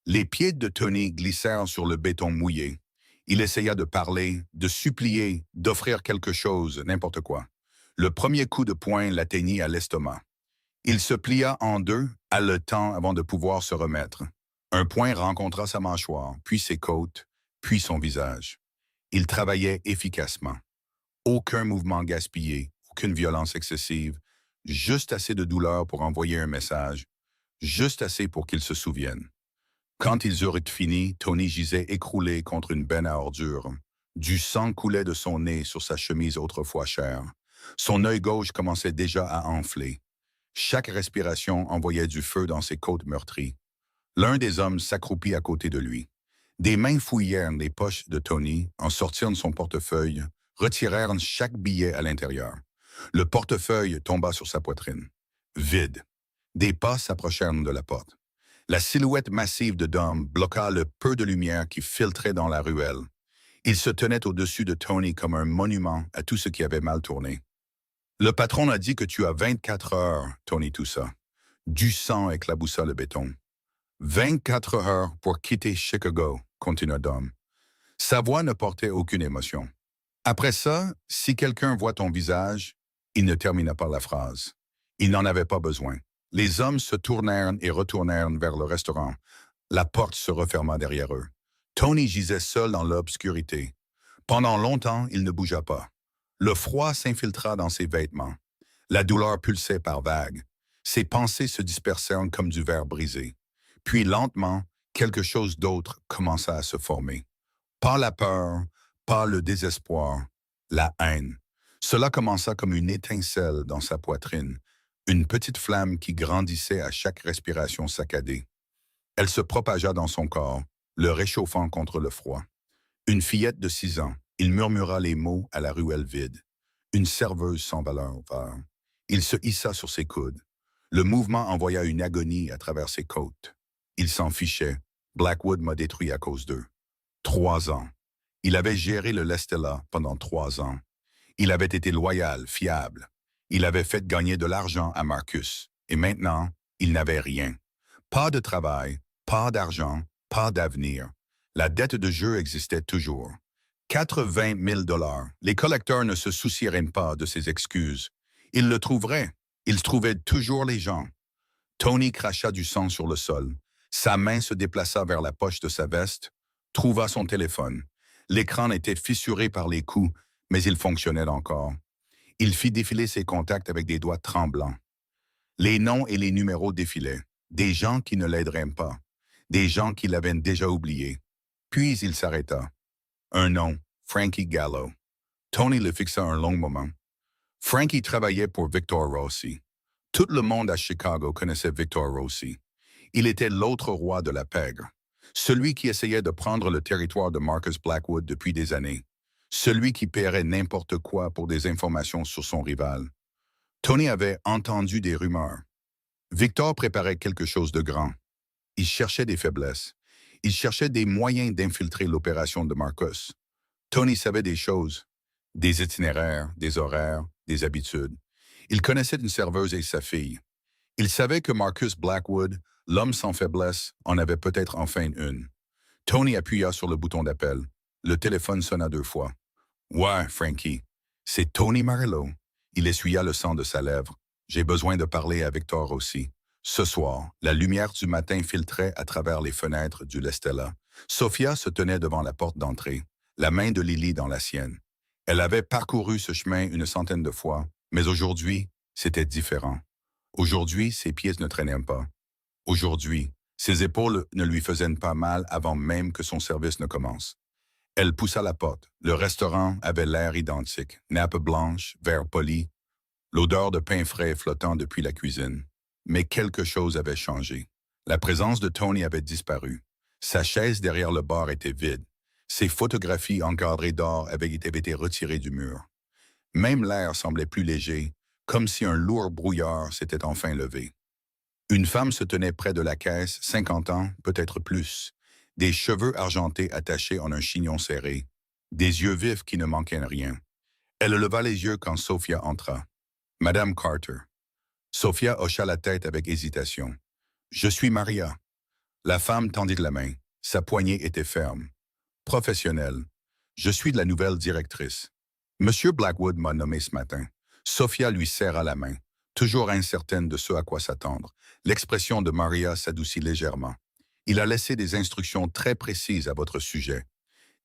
Les pieds de Tony glissèrent sur le béton mouillé. Il essaya de parler, de supplier, d'offrir quelque chose, n'importe quoi. Le premier coup de poing l'atteignit à l'estomac. Il se plia en deux, haletant avant de pouvoir se remettre. Un poing rencontra sa mâchoire, puis ses côtes, puis son visage. Il travaillait efficacement. Aucun mouvement gaspillé, aucune violence excessive, juste assez de douleur pour envoyer un message, juste assez pour qu'il se souvienne. Quand ils eurent fini, Tony gisait écroulé contre une benne à ordures. Du sang coulait de son nez sur sa chemise autrefois chère. Son œil gauche commençait déjà à enfler. Chaque respiration envoyait du feu dans ses côtes meurtries. L'un des hommes s'accroupit à côté de lui. Des mains fouillèrent les poches de Tony, en sortirent son portefeuille, retirèrent chaque billet à l'intérieur. Le portefeuille tomba sur sa poitrine. Vide. Des pas s'approchèrent de la porte. La silhouette massive de Dom bloqua le peu de lumière qui filtrait dans la ruelle. Il se tenait au-dessus de Tony comme un monument à tout ce qui avait mal tourné. Le patron a dit que tu as 24 heures, Tony toussa. Du sang éclaboussa le béton. 24 heures pour quitter Chicago, continua Dom. Sa voix ne portait aucune émotion. Après ça, si quelqu'un voit ton visage, il ne termina pas la phrase. Il n'en avait pas besoin. Les hommes se tournèrent et retournèrent vers le restaurant. La porte se referma derrière eux. Tony gisait seul dans l'obscurité. Pendant longtemps, il ne bougea pas. Le froid s'infiltra dans ses vêtements. La douleur pulsait par vagues. Ses pensées se dispersèrent comme du verre brisé. Puis lentement, quelque chose d'autre commença à se former. Pas la peur, pas le désespoir, la haine. Cela commença comme une étincelle dans sa poitrine, une petite flamme qui grandissait à chaque respiration saccadée. Elle se propagea dans son corps, le réchauffant contre le froid. Une fillette de 6 ans, il murmura les mots à la ruelle vide. Une serveuse sans valeur. Il se hissa sur ses coudes. Le mouvement envoya une agonie à travers ses côtes. Il s'en fichait. Blackwood m'a détruit à cause d'eux. 3 ans. Il avait géré le Lestella pendant 3 ans. Il avait été loyal, fiable. Il avait fait gagner de l'argent à Marcus. Et maintenant, il n'avait rien. Pas de travail, pas d'argent, pas d'avenir. La dette de jeu existait toujours. 80 000 $. Les collecteurs ne se soucieraient pas de ses excuses. Ils le trouveraient. Ils trouvaient toujours les gens. Tony cracha du sang sur le sol. Sa main se déplaça vers la poche de sa veste, trouva son téléphone. L'écran était fissuré par les coups, mais il fonctionnait encore. Il fit défiler ses contacts avec des doigts tremblants. Les noms et les numéros défilaient. Des gens qui ne l'aideraient pas. Des gens qui l'avaient déjà oublié. Puis il s'arrêta. Un nom, Frankie Gallo. Tony le fixa un long moment. Frankie travaillait pour Victor Rossi. Tout le monde à Chicago connaissait Victor Rossi. Il était l'autre roi de la pègre. Celui qui essayait de prendre le territoire de Marcus Blackwood depuis des années. Celui qui paierait n'importe quoi pour des informations sur son rival. Tony avait entendu des rumeurs. Victor préparait quelque chose de grand. Il cherchait des faiblesses. Il cherchait des moyens d'infiltrer l'opération de Marcus. Tony savait des choses, des itinéraires, des horaires, des habitudes. Il connaissait une serveuse et sa fille. Il savait que Marcus Blackwood, l'homme sans faiblesse, en avait peut-être enfin une. Tony appuya sur le bouton d'appel. Le téléphone sonna 2 fois. « Ouais, Frankie, c'est Tony Marillo. » Il essuya le sang de sa lèvre. « J'ai besoin de parler à Victor aussi. » Ce soir, la lumière du matin filtrait à travers les fenêtres du Lestella. Sophia se tenait devant la porte d'entrée, la main de Lily dans la sienne. Elle avait parcouru ce chemin une centaine de fois, mais aujourd'hui, c'était différent. Aujourd'hui, ses pieds ne traînaient pas. Aujourd'hui, ses épaules ne lui faisaient pas mal avant même que son service ne commence. Elle poussa la porte. Le restaurant avait l'air identique. Nappe blanche, verre poli, l'odeur de pain frais flottant depuis la cuisine. Mais quelque chose avait changé. La présence de Tony avait disparu. Sa chaise derrière le bar était vide. Ses photographies encadrées d'or avaient été retirées du mur. Même l'air semblait plus léger, comme si un lourd brouillard s'était enfin levé. Une femme se tenait près de la caisse, 50 ans, peut-être plus, des cheveux argentés attachés en un chignon serré, des yeux vifs qui ne manquaient rien. Elle leva les yeux quand Sophia entra. « Madame Carter. » Sophia hocha la tête avec hésitation. « Je suis Maria. » La femme tendit la main. Sa poignée était ferme. « Professionnelle. Je suis la nouvelle directrice. Monsieur Blackwood m'a nommé ce matin. » Sophia lui serra la main, toujours incertaine de ce à quoi s'attendre. L'expression de Maria s'adoucit légèrement. « Il a laissé des instructions très précises à votre sujet. »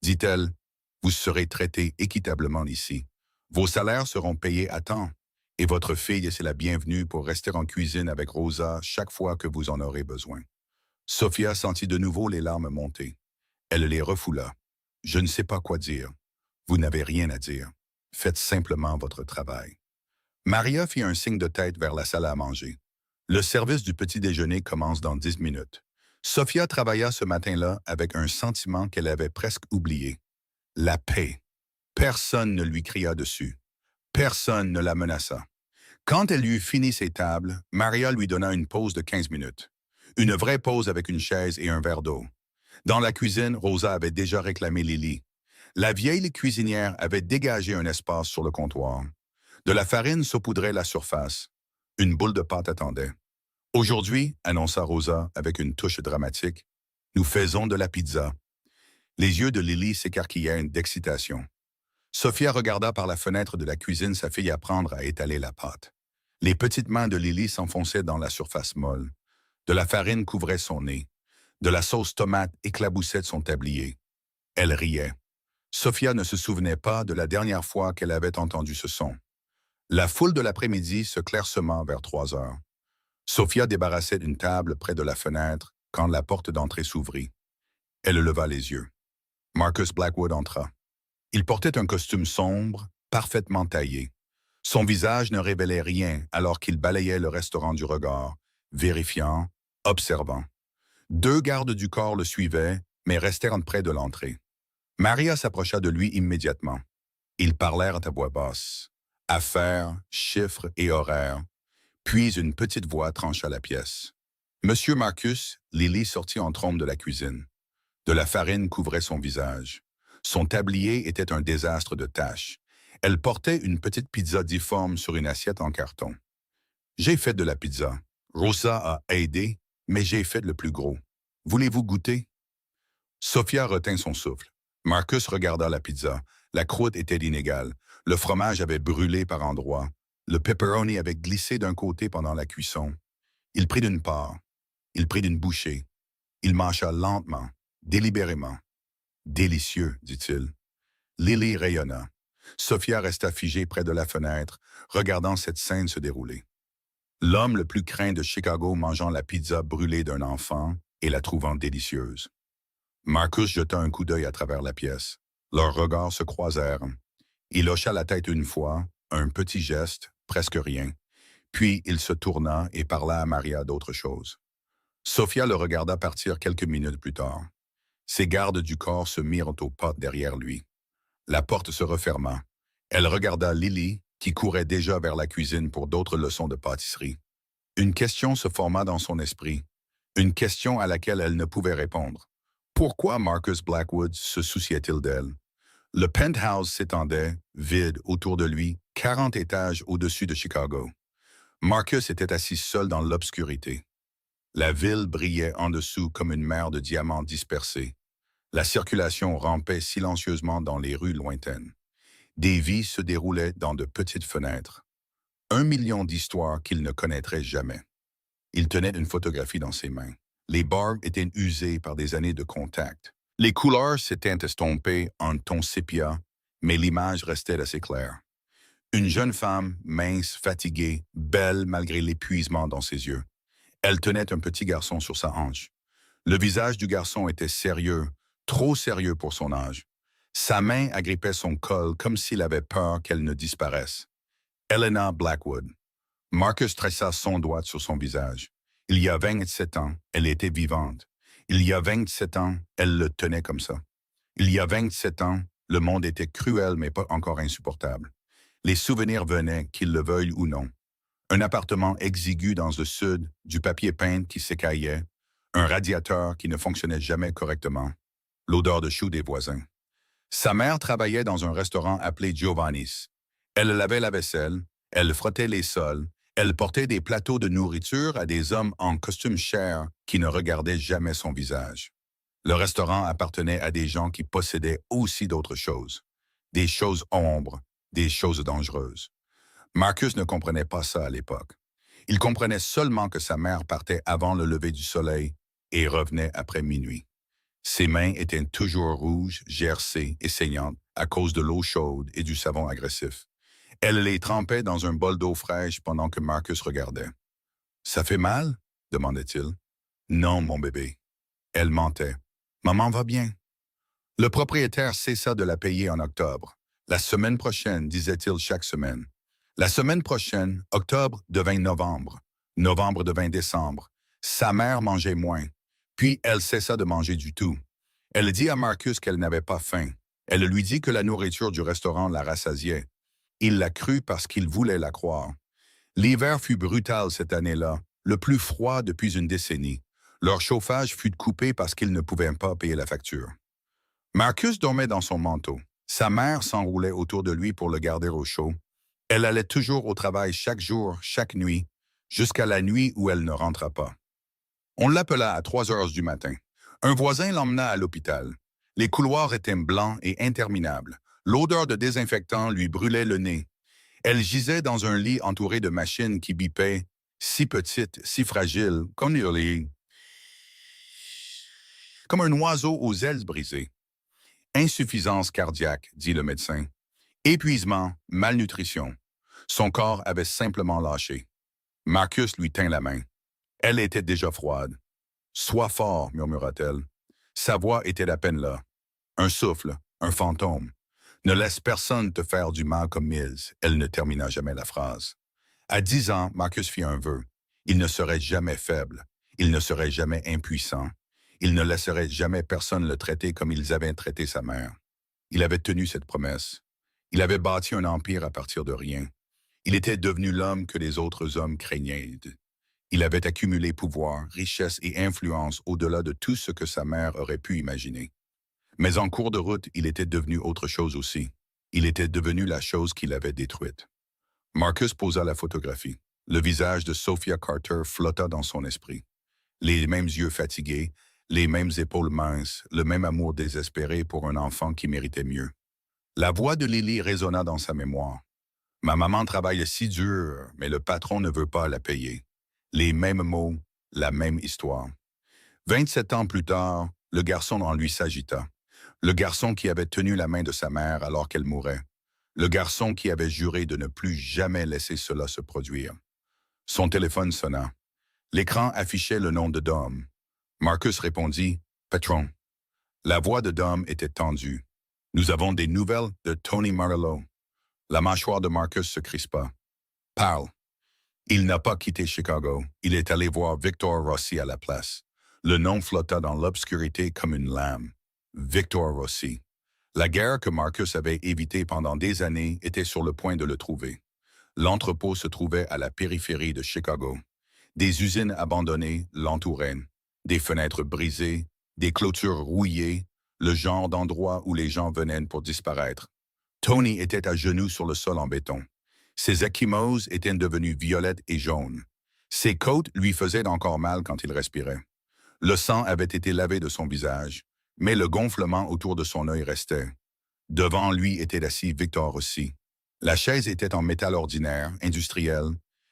Dit-elle, « Vous serez traité équitablement ici. Vos salaires seront payés à temps. Et votre fille est la bienvenue pour rester en cuisine avec Rosa chaque fois que vous en aurez besoin. » Sophia sentit de nouveau les larmes monter. Elle les refoula. « Je ne sais pas quoi dire. Vous n'avez rien à dire. Faites simplement votre travail. » Maria fit un signe de tête vers la salle à manger. Le service du petit déjeuner commence dans 10 minutes. Sophia travailla ce matin-là avec un sentiment qu'elle avait presque oublié. La paix. Personne ne lui cria dessus. Personne ne la menaça. Quand elle eut fini ses tables, Maria lui donna une pause de 15 minutes. Une vraie pause avec une chaise et un verre d'eau. Dans la cuisine, Rosa avait déjà réclamé Lily. La vieille cuisinière avait dégagé un espace sur le comptoir. De la farine saupoudrait la surface. Une boule de pâte attendait. « Aujourd'hui, annonça Rosa avec une touche dramatique, nous faisons de la pizza. » Les yeux de Lily s'écarquillaient d'excitation. Sophia regarda par la fenêtre de la cuisine sa fille apprendre à étaler la pâte. Les petites mains de Lily s'enfonçaient dans la surface molle. De la farine couvrait son nez. De la sauce tomate éclaboussait son tablier. Elle riait. Sophia ne se souvenait pas de la dernière fois qu'elle avait entendu ce son. La foule de l'après-midi se clairsema vers 3 heures. Sophia débarrassait une table près de la fenêtre quand la porte d'entrée s'ouvrit. Elle leva les yeux. Marcus Blackwood entra. Il portait un costume sombre, parfaitement taillé. Son visage ne révélait rien alors qu'il balayait le restaurant du regard, vérifiant, observant. 2 gardes du corps le suivaient, mais restèrent près de l'entrée. Maria s'approcha de lui immédiatement. Ils parlèrent à voix basse. Affaires, chiffres et horaires. Puis une petite voix trancha la pièce. Monsieur Marcus, Lily sortit en trombe de la cuisine. De la farine couvrait son visage. Son tablier était un désastre de taches. Elle portait une petite pizza difforme sur une assiette en carton. J'ai fait de la pizza. Rosa a aidé, mais j'ai fait le plus gros. Voulez-vous goûter? Sophia retint son souffle. Marcus regarda la pizza. La croûte était inégale. Le fromage avait brûlé par endroits. Le pepperoni avait glissé d'un côté pendant la cuisson. Il prit d'une part. Il prit d'une bouchée. Il mâcha lentement, délibérément. Délicieux, dit-il. Lily rayonna. Sophia resta figée près de la fenêtre, regardant cette scène se dérouler. L'homme le plus craint de Chicago mangeant la pizza brûlée d'un enfant et la trouvant délicieuse. Marcus jeta un coup d'œil à travers la pièce. Leurs regards se croisèrent. Il hocha la tête une fois, un petit geste, presque rien. Puis il se tourna et parla à Maria d'autre chose. Sophia le regarda partir quelques minutes plus tard. Ses gardes du corps se mirent au pas derrière lui. La porte se referma. Elle regarda Lily, qui courait déjà vers la cuisine pour d'autres leçons de pâtisserie. Une question se forma dans son esprit. Une question à laquelle elle ne pouvait répondre. Pourquoi Marcus Blackwood se souciait-il d'elle? Le penthouse s'étendait, vide, autour de lui, 40 étages au-dessus de Chicago. Marcus était assis seul dans l'obscurité. La ville brillait en dessous comme une mer de diamants dispersés. La circulation rampait silencieusement dans les rues lointaines. Des vies se déroulaient dans de petites fenêtres. 1 million d'histoires qu'il ne connaîtrait jamais. Il tenait une photographie dans ses mains. Les barbes étaient usées par des années de contact. Les couleurs s'étaient estompées en ton sépia, mais l'image restait assez claire. Une jeune femme, mince, fatiguée, belle malgré l'épuisement dans ses yeux. Elle tenait un petit garçon sur sa hanche. Le visage du garçon était sérieux, trop sérieux pour son âge. Sa main agrippait son col comme s'il avait peur qu'elle ne disparaisse. Helena Blackwood. Marcus tressa son doigt sur son visage. Il y a 27 ans, elle était vivante. Il y a 27 ans, elle le tenait comme ça. Il y a 27 ans, le monde était cruel mais pas encore insupportable. Les souvenirs venaient, qu'ils le veuillent ou non. Un appartement exigu dans le sud, du papier peint qui s'écaillait, un radiateur qui ne fonctionnait jamais correctement, l'odeur de choux des voisins. Sa mère travaillait dans un restaurant appelé Giovanni's. Elle lavait la vaisselle, elle frottait les sols, elle portait des plateaux de nourriture à des hommes en costume cher qui ne regardaient jamais son visage. Le restaurant appartenait à des gens qui possédaient aussi d'autres choses. Des choses ombres, des choses dangereuses. Marcus ne comprenait pas ça à l'époque. Il comprenait seulement que sa mère partait avant le lever du soleil et revenait après minuit. Ses mains étaient toujours rouges, gercées et saignantes à cause de l'eau chaude et du savon agressif. Elle les trempait dans un bol d'eau fraîche pendant que Marcus regardait. « Ça fait mal? » demandait-il. « Non, mon bébé. » Elle mentait. « Maman va bien. » Le propriétaire cessa de la payer en octobre. La semaine prochaine, disait-il chaque semaine. La semaine prochaine, octobre devint novembre. Novembre devint décembre. Sa mère mangeait moins. Puis elle cessa de manger du tout. Elle dit à Marcus qu'elle n'avait pas faim. Elle lui dit que la nourriture du restaurant la rassasiait. Il la crut parce qu'il voulait la croire. L'hiver fut brutal cette année-là, le plus froid depuis une décennie. Leur chauffage fut coupé parce qu'ils ne pouvaient pas payer la facture. Marcus dormait dans son manteau. Sa mère s'enroulait autour de lui pour le garder au chaud. Elle allait toujours au travail chaque jour, chaque nuit, jusqu'à la nuit où elle ne rentra pas. On l'appela à 3 heures du matin. Un voisin l'emmena à l'hôpital. Les couloirs étaient blancs et interminables. L'odeur de désinfectant lui brûlait le nez. Elle gisait dans un lit entouré de machines qui bipaient, si petites, si fragiles, comme un oiseau aux ailes brisées. Insuffisance cardiaque, dit le médecin. Épuisement, malnutrition. Son corps avait simplement lâché. Marcus lui tint la main. Elle était déjà froide. « Sois fort, murmura-t-elle. Sa voix était à peine là. Un souffle, un fantôme. Ne laisse personne te faire du mal comme Mills. Elle ne termina jamais la phrase. À 10 ans, Marcus fit un vœu. Il ne serait jamais faible. Il ne serait jamais impuissant. Il ne laisserait jamais personne le traiter comme ils avaient traité sa mère. Il avait tenu cette promesse. Il avait bâti un empire à partir de rien. Il était devenu l'homme que les autres hommes craignaient. Il avait accumulé pouvoir, richesse et influence au-delà de tout ce que sa mère aurait pu imaginer. Mais en cours de route, il était devenu autre chose aussi. Il était devenu la chose qui l'avait détruite. Marcus posa la photographie. Le visage de Sophia Carter flotta dans son esprit. Les mêmes yeux fatigués, les mêmes épaules minces, le même amour désespéré pour un enfant qui méritait mieux. La voix de Lily résonna dans sa mémoire. Ma maman travaille si dur, mais le patron ne veut pas la payer. Les mêmes mots, la même histoire. 27 ans plus tard, le garçon en lui s'agita. Le garçon qui avait tenu la main de sa mère alors qu'elle mourait. Le garçon qui avait juré de ne plus jamais laisser cela se produire. Son téléphone sonna. L'écran affichait le nom de Dom. Marcus répondit « Patron ». La voix de Dom était tendue. « Nous avons des nouvelles de Tony Marlowe ». La mâchoire de Marcus se crispa. « Parle ». Il n'a pas quitté Chicago. Il est allé voir Victor Rossi à la place. Le nom flotta dans l'obscurité comme une lame. Victor Rossi. La guerre que Marcus avait évitée pendant des années était sur le point de le trouver. L'entrepôt se trouvait à la périphérie de Chicago. Des usines abandonnées l'entouraient. Des fenêtres brisées, des clôtures rouillées, le genre d'endroit où les gens venaient pour disparaître. Tony était à genoux sur le sol en béton. Ses ecchymoses étaient devenues violettes et jaunes. Ses côtes lui faisaient encore mal quand il respirait. Le sang avait été lavé de son visage, mais le gonflement autour de son œil restait. Devant lui était assis Victor Rossi. La chaise était en métal ordinaire, industriel,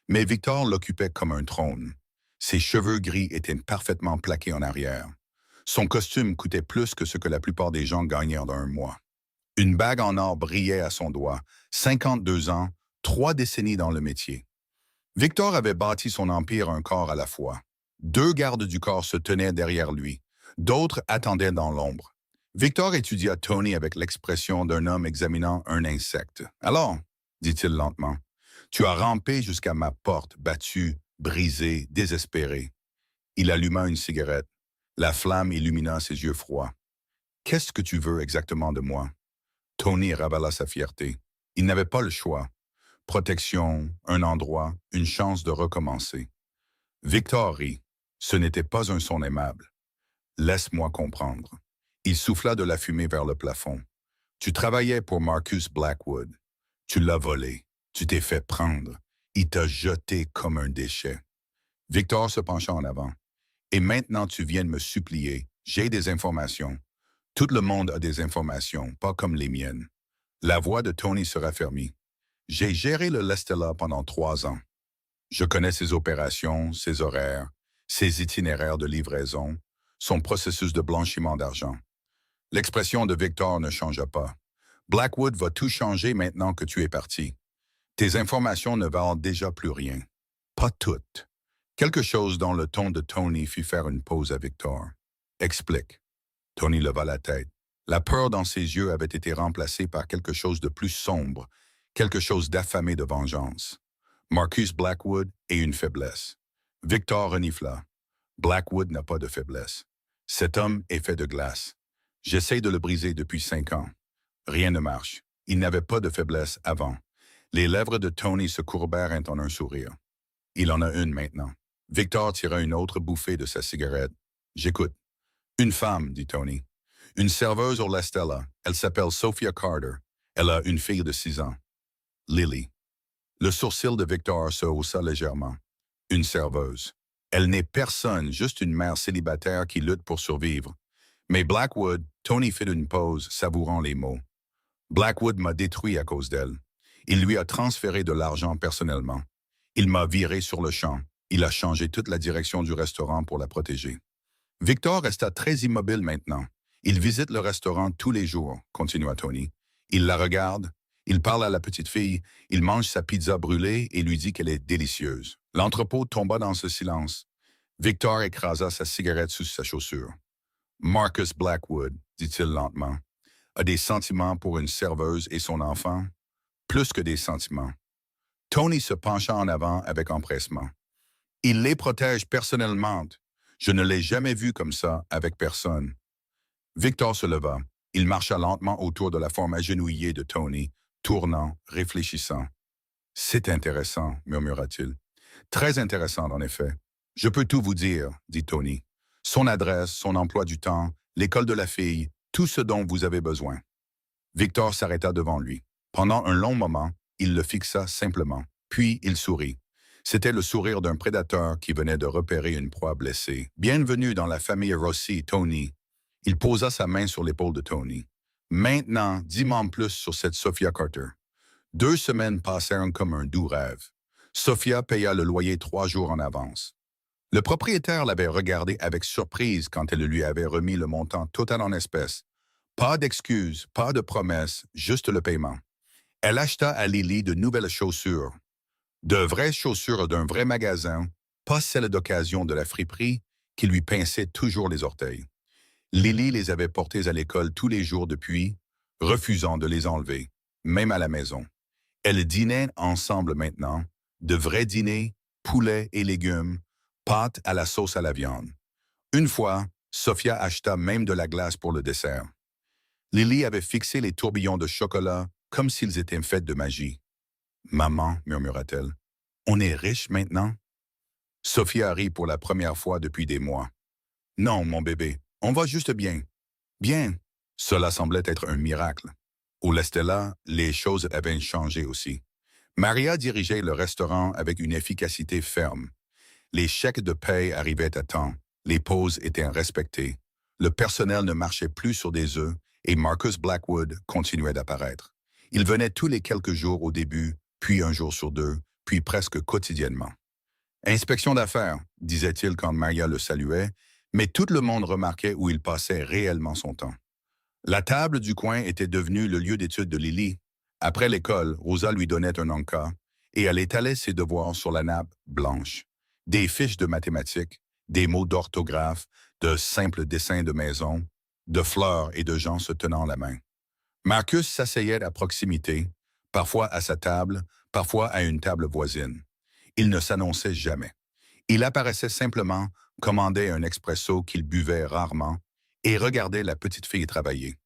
mais Victor l'occupait comme un trône. Ses cheveux gris étaient parfaitement plaqués en arrière. Son costume coûtait plus que ce que la plupart des gens gagnèrent dans un mois. Une bague en or brillait à son doigt, 52 ans, 3 décennies dans le métier. Victor avait bâti son empire un corps à la fois. 2 gardes du corps se tenaient derrière lui. D'autres attendaient dans l'ombre. Victor étudia Tony avec l'expression d'un homme examinant un insecte. « Alors, dit-il lentement, tu as rampé jusqu'à ma porte, battu, brisé, désespéré. » Il alluma une cigarette. La flamme illumina ses yeux froids. « Qu'est-ce que tu veux exactement de moi? » Tony ravala sa fierté. Il n'avait pas le choix. Protection, un endroit, une chance de recommencer. Victor rit. Ce n'était pas un son aimable. « Laisse-moi comprendre. » Il souffla de la fumée vers le plafond. « Tu travaillais pour Marcus Blackwood. Tu l'as volé. Tu t'es fait prendre. Il t'a jeté comme un déchet. » Victor se pencha en avant. « Et maintenant tu viens de me supplier. J'ai des informations. Tout le monde a des informations, pas comme les miennes. » La voix de Tony se raffermit. « J'ai géré le Lestella pendant 3 ans. Je connais ses opérations, ses horaires, ses itinéraires de livraison, son processus de blanchiment d'argent. » L'expression de Victor ne changea pas. « Blackwood va tout changer maintenant que tu es parti. Tes informations ne valent déjà plus rien. Pas toutes. » Quelque chose dans le ton de Tony fit faire une pause à Victor. « Explique. » Tony leva la tête. La peur dans ses yeux avait été remplacée par quelque chose de plus sombre, quelque chose d'affamé de vengeance. Marcus Blackwood et une faiblesse. Victor renifla. Blackwood n'a pas de faiblesse. Cet homme est fait de glace. J'essaie de le briser depuis 5 ans. Rien ne marche. Il n'avait pas de faiblesse avant. Les lèvres de Tony se courbèrent en un sourire. Il en a une maintenant. Victor tira une autre bouffée de sa cigarette. J'écoute. Une femme, dit Tony. Une serveuse au Lestella. Elle s'appelle Sophia Carter. Elle a une fille de 6 ans. Lily. Le sourcil de Victor se haussa légèrement. Une serveuse. Elle n'est personne, juste une mère célibataire qui lutte pour survivre. Mais Blackwood, Tony fit une pause, savourant les mots. Blackwood m'a détruit à cause d'elle. Il lui a transféré de l'argent personnellement. Il m'a viré sur le champ. Il a changé toute la direction du restaurant pour la protéger. Victor resta très immobile maintenant. Il visite le restaurant tous les jours, continua Tony. Il la regarde, il parle à la petite fille, il mange sa pizza brûlée et lui dit qu'elle est délicieuse. L'entrepôt tomba dans ce silence. Victor écrasa sa cigarette sous sa chaussure. Marcus Blackwood, dit-il lentement, a des sentiments pour une serveuse et son enfant, plus que des sentiments. Tony se pencha en avant avec empressement. Il les protège personnellement. Je ne l'ai jamais vu comme ça avec personne. Victor se leva. Il marcha lentement autour de la forme agenouillée de Tony, tournant, réfléchissant. C'est intéressant, murmura-t-il. Très intéressant, en effet. Je peux tout vous dire, dit Tony. Son adresse, son emploi du temps, l'école de la fille, tout ce dont vous avez besoin. Victor s'arrêta devant lui. Pendant un long moment, il le fixa simplement. Puis il sourit. C'était le sourire d'un prédateur qui venait de repérer une proie blessée. Bienvenue dans la famille Rossi, Tony. Il posa sa main sur l'épaule de Tony. Maintenant, dis-moi en plus sur cette Sophia Carter. 2 semaines passèrent comme un doux rêve. Sophia paya le loyer 3 jours en avance. Le propriétaire l'avait regardée avec surprise quand elle lui avait remis le montant total en espèces. Pas d'excuses, pas de promesses, juste le paiement. Elle acheta à Lily de nouvelles chaussures. De vraies chaussures d'un vrai magasin, pas celles d'occasion de la friperie qui lui pinçaient toujours les orteils. Lily les avait portées à l'école tous les jours depuis, refusant de les enlever, même à la maison. Elles dînaient ensemble maintenant, de vrais dîners, poulet et légumes, pâtes à la sauce à la viande. Une fois, Sophia acheta même de la glace pour le dessert. Lily avait fixé les tourbillons de chocolat comme s'ils étaient faits de magie. « Maman, murmura-t-elle, on est riche maintenant? » Sophia rit pour la première fois depuis des mois. « Non, mon bébé, on va juste bien. » « Bien. » Cela semblait être un miracle. Au Lestella, les choses avaient changé aussi. Maria dirigeait le restaurant avec une efficacité ferme. Les chèques de paie arrivaient à temps, les pauses étaient respectées, le personnel ne marchait plus sur des œufs et Marcus Blackwood continuait d'apparaître. Il venait tous les quelques jours au début, puis un jour sur deux, puis presque quotidiennement. « Inspection d'affaires », disait-il quand Maria le saluait, mais tout le monde remarquait où il passait réellement son temps. La table du coin était devenue le lieu d'étude de Lily. Après l'école, Rosa lui donnait un encas et elle étalait ses devoirs sur la nappe blanche. Des fiches de mathématiques, des mots d'orthographe, de simples dessins de maison, de fleurs et de gens se tenant la main. Marcus s'asseyait à proximité, parfois à sa table, parfois à une table voisine. Il ne s'annonçait jamais. Il apparaissait simplement, commandait un expresso qu'il buvait rarement et regardait la petite fille travailler.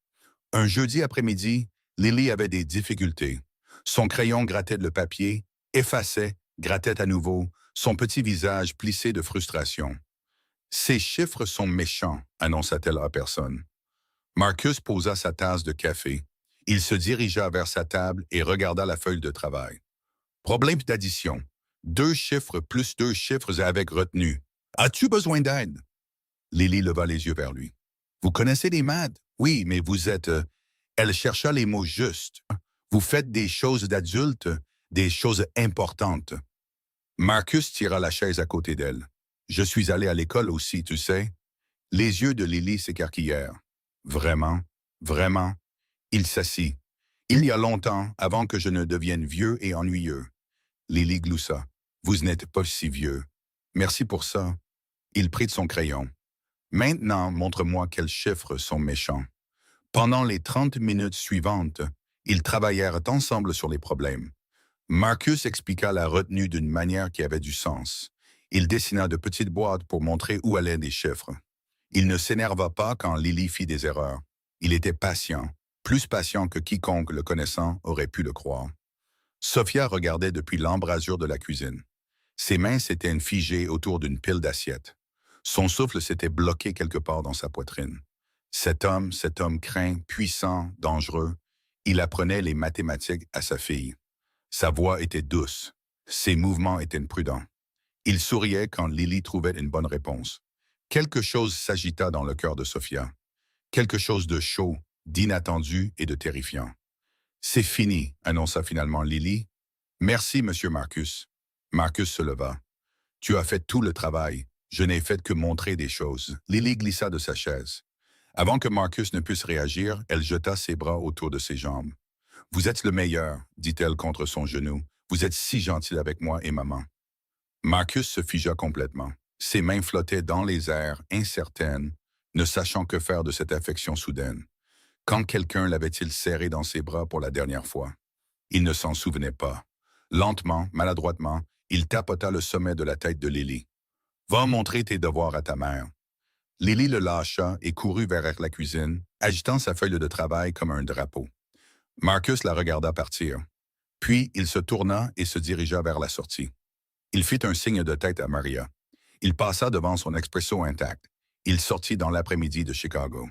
Un jeudi après-midi, Lily avait des difficultés. Son crayon grattait le papier, effaçait, grattait à nouveau, son petit visage plissé de frustration. « Ces chiffres sont méchants », annonça-t-elle à personne. Marcus posa sa tasse de café. Il se dirigea vers sa table et regarda la feuille de travail. « Problème d'addition. 2 chiffres plus 2 chiffres avec retenue. As-tu besoin d'aide? » Lily leva les yeux vers lui. « Vous connaissez les maths? Oui, mais vous êtes... » Elle chercha les mots justes. « Vous faites des choses d'adultes, des choses importantes. » Marcus tira la chaise à côté d'elle. « Je suis allé à l'école aussi, tu sais. » Les yeux de Lily s'écarquillèrent. « Vraiment? Vraiment? » Il s'assit. « Il y a longtemps, avant que je ne devienne vieux et ennuyeux. » Lily gloussa. « Vous n'êtes pas si vieux. Merci pour ça. » Il prit son crayon. « Maintenant, montre-moi quels chiffres sont méchants. » Pendant les 30 minutes suivantes, ils travaillèrent ensemble sur les problèmes. Marcus expliqua la retenue d'une manière qui avait du sens. Il dessina de petites boîtes pour montrer où allaient les chiffres. Il ne s'énerva pas quand Lily fit des erreurs. Il était patient, plus patient que quiconque le connaissant aurait pu le croire. Sophia regardait depuis l'embrasure de la cuisine. Ses mains s'étaient figées autour d'une pile d'assiettes. Son souffle s'était bloqué quelque part dans sa poitrine. Cet homme craint, puissant, dangereux, il apprenait les mathématiques à sa fille. Sa voix était douce, ses mouvements étaient prudents. Il souriait quand Lily trouvait une bonne réponse. Quelque chose s'agita dans le cœur de Sophia. Quelque chose de chaud, d'inattendu et de terrifiant. « C'est fini », annonça finalement Lily. « Merci, monsieur Marcus. » Marcus se leva. « Tu as fait tout le travail. Je n'ai fait que montrer des choses. » Lily glissa de sa chaise. Avant que Marcus ne puisse réagir, elle jeta ses bras autour de ses jambes. « Vous êtes le meilleur, » dit-elle contre son genou. « Vous êtes si gentil avec moi et maman. » Marcus se figea complètement. Ses mains flottaient dans les airs, incertaines, ne sachant que faire de cette affection soudaine. Quand quelqu'un l'avait-il serré dans ses bras pour la dernière fois? Il ne s'en souvenait pas. Lentement, maladroitement, il tapota le sommet de la tête de Lily. « Va montrer tes devoirs à ta mère. » Lily le lâcha et courut vers la cuisine, agitant sa feuille de travail comme un drapeau. Marcus la regarda partir. Puis il se tourna et se dirigea vers la sortie. Il fit un signe de tête à Maria. Il passa devant son expresso intact. Il sortit dans l'après-midi de Chicago.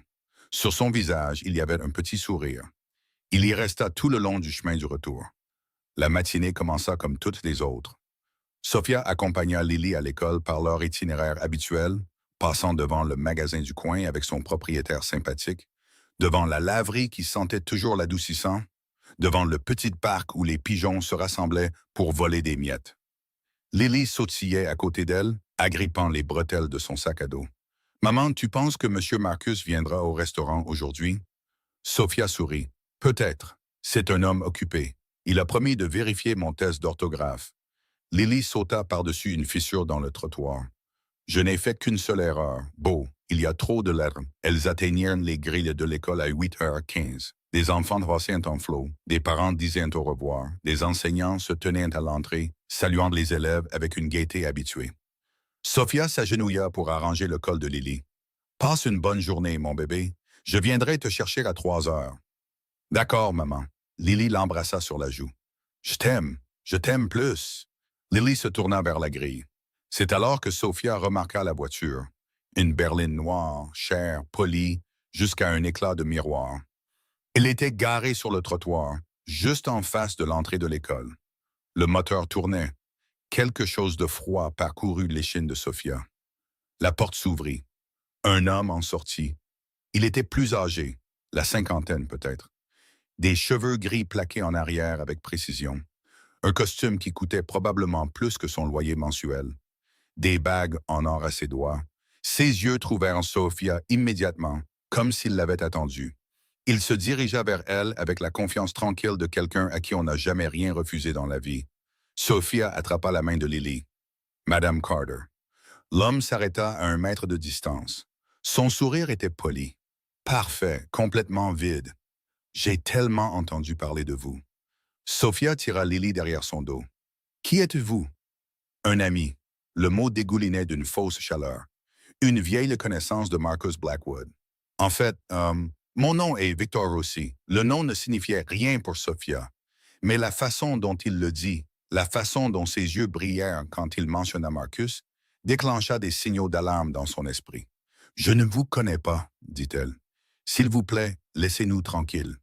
Sur son visage, il y avait un petit sourire. Il y resta tout le long du chemin du retour. La matinée commença comme toutes les autres. Sophia accompagna Lily à l'école par leur itinéraire habituel, passant devant le magasin du coin avec son propriétaire sympathique, devant la laverie qui sentait toujours l'adoucissant, devant le petit parc où les pigeons se rassemblaient pour voler des miettes. Lily sautillait à côté d'elle, agrippant les bretelles de son sac à dos. « Maman, tu penses que M. Marcus viendra au restaurant aujourd'hui? » Sophia sourit. « Peut-être. C'est un homme occupé. Il a promis de vérifier mon test d'orthographe. » Lily sauta par-dessus une fissure dans le trottoir. « Je n'ai fait qu'une seule erreur. Beau, il y a trop de lettres. » Elles atteignirent les grilles de l'école à 8h15. Des enfants passaient en flot, des parents disaient au revoir, des enseignants se tenaient à l'entrée, saluant les élèves avec une gaieté habituée. Sophia s'agenouilla pour arranger le col de Lily. « Passe une bonne journée, mon bébé. Je viendrai te chercher à 3 heures. »« D'accord, maman. » Lily l'embrassa sur la joue. « Je t'aime plus. » Lily se tourna vers la grille. C'est alors que Sophia remarqua la voiture. Une berline noire, chère, polie, jusqu'à un éclat de miroir. Elle était garée sur le trottoir, juste en face de l'entrée de l'école. Le moteur tournait. Quelque chose de froid parcourut l'échine de Sophia. La porte s'ouvrit. Un homme en sortit. Il était plus âgé, la cinquantaine peut-être. Des cheveux gris plaqués en arrière avec précision. Un costume qui coûtait probablement plus que son loyer mensuel. Des bagues en or à ses doigts. Ses yeux trouvèrent Sophia immédiatement, comme s'il l'avait attendue. Il se dirigea vers elle avec la confiance tranquille de quelqu'un à qui on n'a jamais rien refusé dans la vie. Sophia attrapa la main de Lily. « Madame Carter. » L'homme s'arrêta à 1 mètre de distance. Son sourire était poli. Parfait, complètement vide. « J'ai tellement entendu parler de vous. » Sophia tira Lily derrière son dos. « Qui êtes-vous? » « Un ami. » Le mot dégoulinait d'une fausse chaleur. Une vieille connaissance de Marcus Blackwood. « En fait, mon nom est Victor Rossi. » Le nom ne signifiait rien pour Sophia. Mais la façon dont il le dit, la façon dont ses yeux brillèrent quand il mentionna Marcus, déclencha des signaux d'alarme dans son esprit. « Je ne vous connais pas, dit-elle. S'il vous plaît, laissez-nous tranquilles. »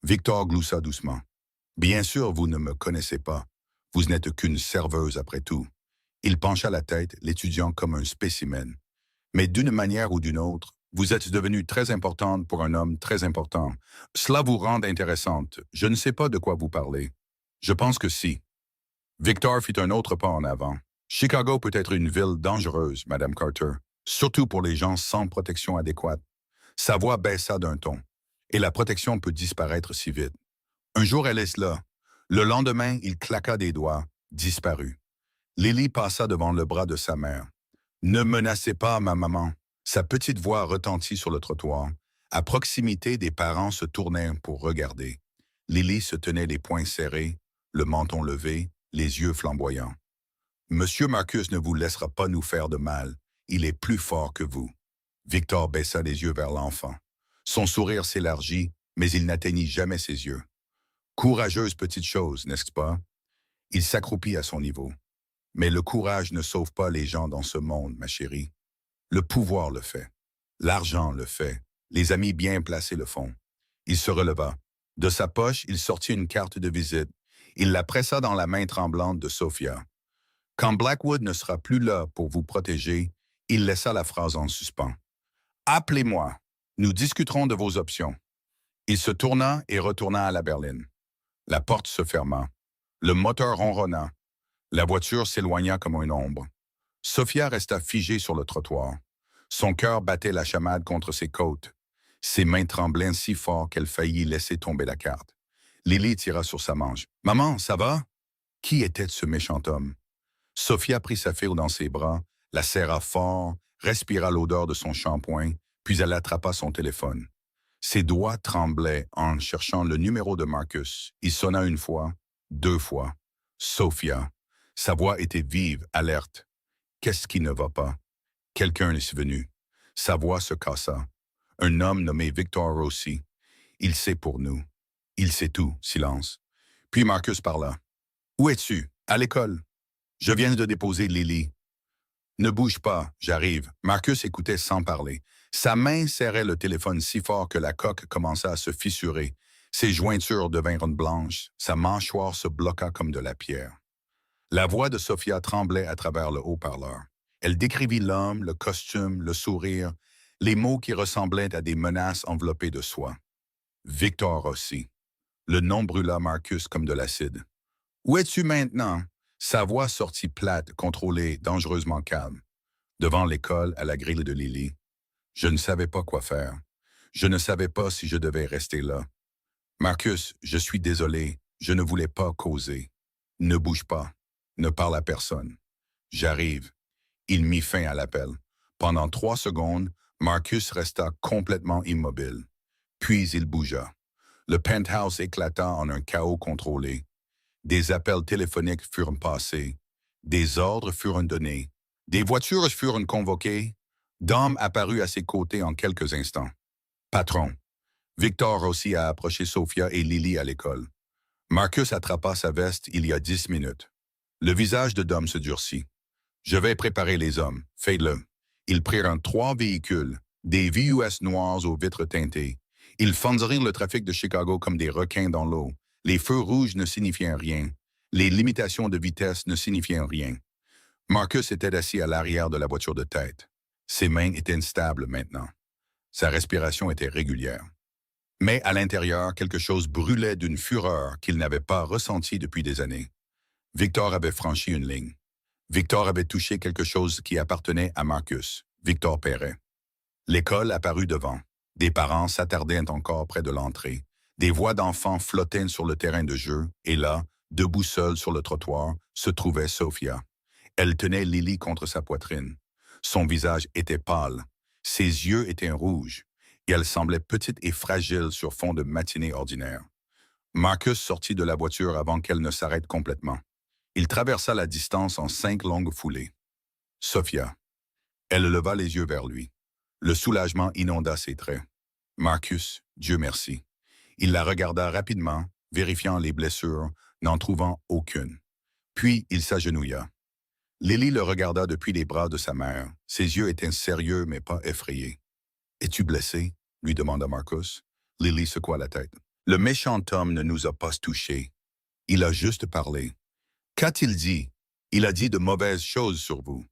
Victor gloussa doucement. « Bien sûr, vous ne me connaissez pas. Vous n'êtes qu'une serveuse après tout. » Il pencha la tête, l'étudiant comme un spécimen. « Mais d'une manière ou d'une autre, vous êtes devenue très importante pour un homme très important. Cela vous rend intéressante. Je ne sais pas de quoi vous parlez. Je pense que si. » Victor fit un autre pas en avant. « Chicago peut être une ville dangereuse, Madame Carter, surtout pour les gens sans protection adéquate. » Sa voix baissa d'un ton. « Et la protection peut disparaître si vite. » Un jour, elle est là. Le lendemain, il claqua des doigts, disparut. Lily passa devant le bras de sa mère. « Ne menacez pas ma maman. » Sa petite voix retentit sur le trottoir. À proximité, des parents se tournèrent pour regarder. Lily se tenait les poings serrés, le menton levé, les yeux flamboyants. « Monsieur Marcus ne vous laissera pas nous faire de mal. Il est plus fort que vous. » Victor baissa les yeux vers l'enfant. Son sourire s'élargit, mais il n'atteignit jamais ses yeux. « Courageuse petite chose, n'est-ce pas? » Il s'accroupit à son niveau. « Mais le courage ne sauve pas les gens dans ce monde, ma chérie. Le pouvoir le fait. L'argent le fait. Les amis bien placés le font. » Il se releva. De sa poche, il sortit une carte de visite. Il la pressa dans la main tremblante de Sophia. « Quand Blackwood ne sera plus là pour vous protéger, » il laissa la phrase en suspens. « Appelez-moi. Nous discuterons de vos options. » Il se tourna et retourna à la berline. La porte se ferma. Le moteur ronronna. La voiture s'éloigna comme une ombre. Sophia resta figée sur le trottoir. Son cœur battait la chamade contre ses côtes. Ses mains tremblaient si fort qu'elle faillit laisser tomber la carte. Lily tira sur sa manche. « Maman, ça va? » Qui était ce méchant homme? Sophia prit sa fille dans ses bras, la serra fort, respira l'odeur de son shampoing, puis elle attrapa son téléphone. Ses doigts tremblaient en cherchant le numéro de Marcus. Il sonna 1 fois, 2 fois. Sophia. Sa voix était vive, alerte. Qu'est-ce qui ne va pas? Quelqu'un est venu. Sa voix se cassa. Un homme nommé Victor Rossi. Il sait pour nous. Il sait tout. Silence. Puis Marcus parla. Où es-tu? À l'école. Je viens de déposer Lily. Ne bouge pas, j'arrive. Marcus écoutait sans parler. Sa main serrait le téléphone si fort que la coque commença à se fissurer. Ses jointures devinrent blanches, sa mâchoire se bloqua comme de la pierre. La voix de Sophia tremblait à travers le haut-parleur. Elle décrivit l'homme, le costume, le sourire, les mots qui ressemblaient à des menaces enveloppées de soie. Victor Rossi. Le nom brûla Marcus comme de l'acide. Où es-tu maintenant? Sa voix sortit plate, contrôlée, dangereusement calme. Devant l'école, à la grille de Lily. Je ne savais pas quoi faire. Je ne savais pas si je devais rester là. Marcus, je suis désolé. Je ne voulais pas causer. Ne bouge pas. Ne parle à personne. J'arrive. Il mit fin à l'appel. Pendant 3 secondes, Marcus resta complètement immobile. Puis il bougea. Le penthouse éclata en un chaos contrôlé. Des appels téléphoniques furent passés. Des ordres furent donnés. Des voitures furent convoquées. Dom apparut à ses côtés en quelques instants. Patron. Victor Rossi a approché Sophia et Lily à l'école. Marcus attrapa sa veste il y a 10 minutes. Le visage de Dom se durcit. Je vais préparer les hommes. Faites-le. Ils prirent 3 véhicules, des VUS noirs aux vitres teintées. Ils fendirent le trafic de Chicago comme des requins dans l'eau. Les feux rouges ne signifiaient rien. Les limitations de vitesse ne signifiaient rien. Marcus était assis à l'arrière de la voiture de tête. Ses mains étaient instables maintenant. Sa respiration était régulière. Mais à l'intérieur, quelque chose brûlait d'une fureur qu'il n'avait pas ressentie depuis des années. Victor avait franchi une ligne. Victor avait touché quelque chose qui appartenait à Marcus. Victor paierait. L'école apparut devant. Des parents s'attardaient encore près de l'entrée. Des voix d'enfants flottaient sur le terrain de jeu, et là, debout seule sur le trottoir, se trouvait Sophia. Elle tenait Lily contre sa poitrine. Son visage était pâle. Ses yeux étaient rouges, et elle semblait petite et fragile sur fond de matinée ordinaire. Marcus sortit de la voiture avant qu'elle ne s'arrête complètement. Il traversa la distance en 5 longues foulées. Sophia. Elle leva les yeux vers lui. Le soulagement inonda ses traits. Marcus, Dieu merci. Il la regarda rapidement, vérifiant les blessures, n'en trouvant aucune. Puis il s'agenouilla. Lily le regarda depuis les bras de sa mère. Ses yeux étaient sérieux mais pas effrayés. « Es-tu blessé? » lui demanda Marcus. Lily secoua la tête. « Le méchant homme ne nous a pas touchés. Il a juste parlé. Qu'a-t-il dit? Il a dit de mauvaises choses sur vous.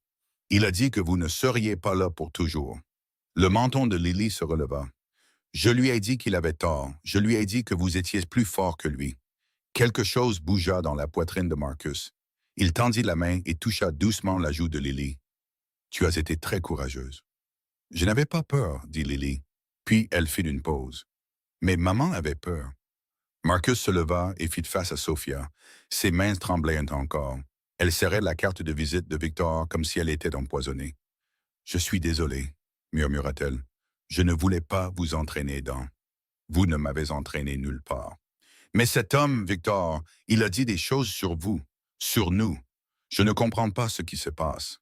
Il a dit que vous ne seriez pas là pour toujours. » Le menton de Lily se releva. « Je lui ai dit qu'il avait tort. Je lui ai dit que vous étiez plus fort que lui. » Quelque chose bougea dans la poitrine de Marcus. Il tendit la main et toucha doucement la joue de Lily. « Tu as été très courageuse. »« Je n'avais pas peur, » dit Lily. Puis elle fit une pause. « Mais maman avait peur. » Marcus se leva et fit face à Sophia. Ses mains tremblaient encore. Elle serrait la carte de visite de Victor comme si elle était empoisonnée. « Je suis désolée, » murmura-t-elle. « Je ne voulais pas vous entraîner dans. Vous ne m'avez entraîné nulle part. Mais cet homme, Victor, il a dit des choses sur vous, sur nous. Je ne comprends pas ce qui se passe. »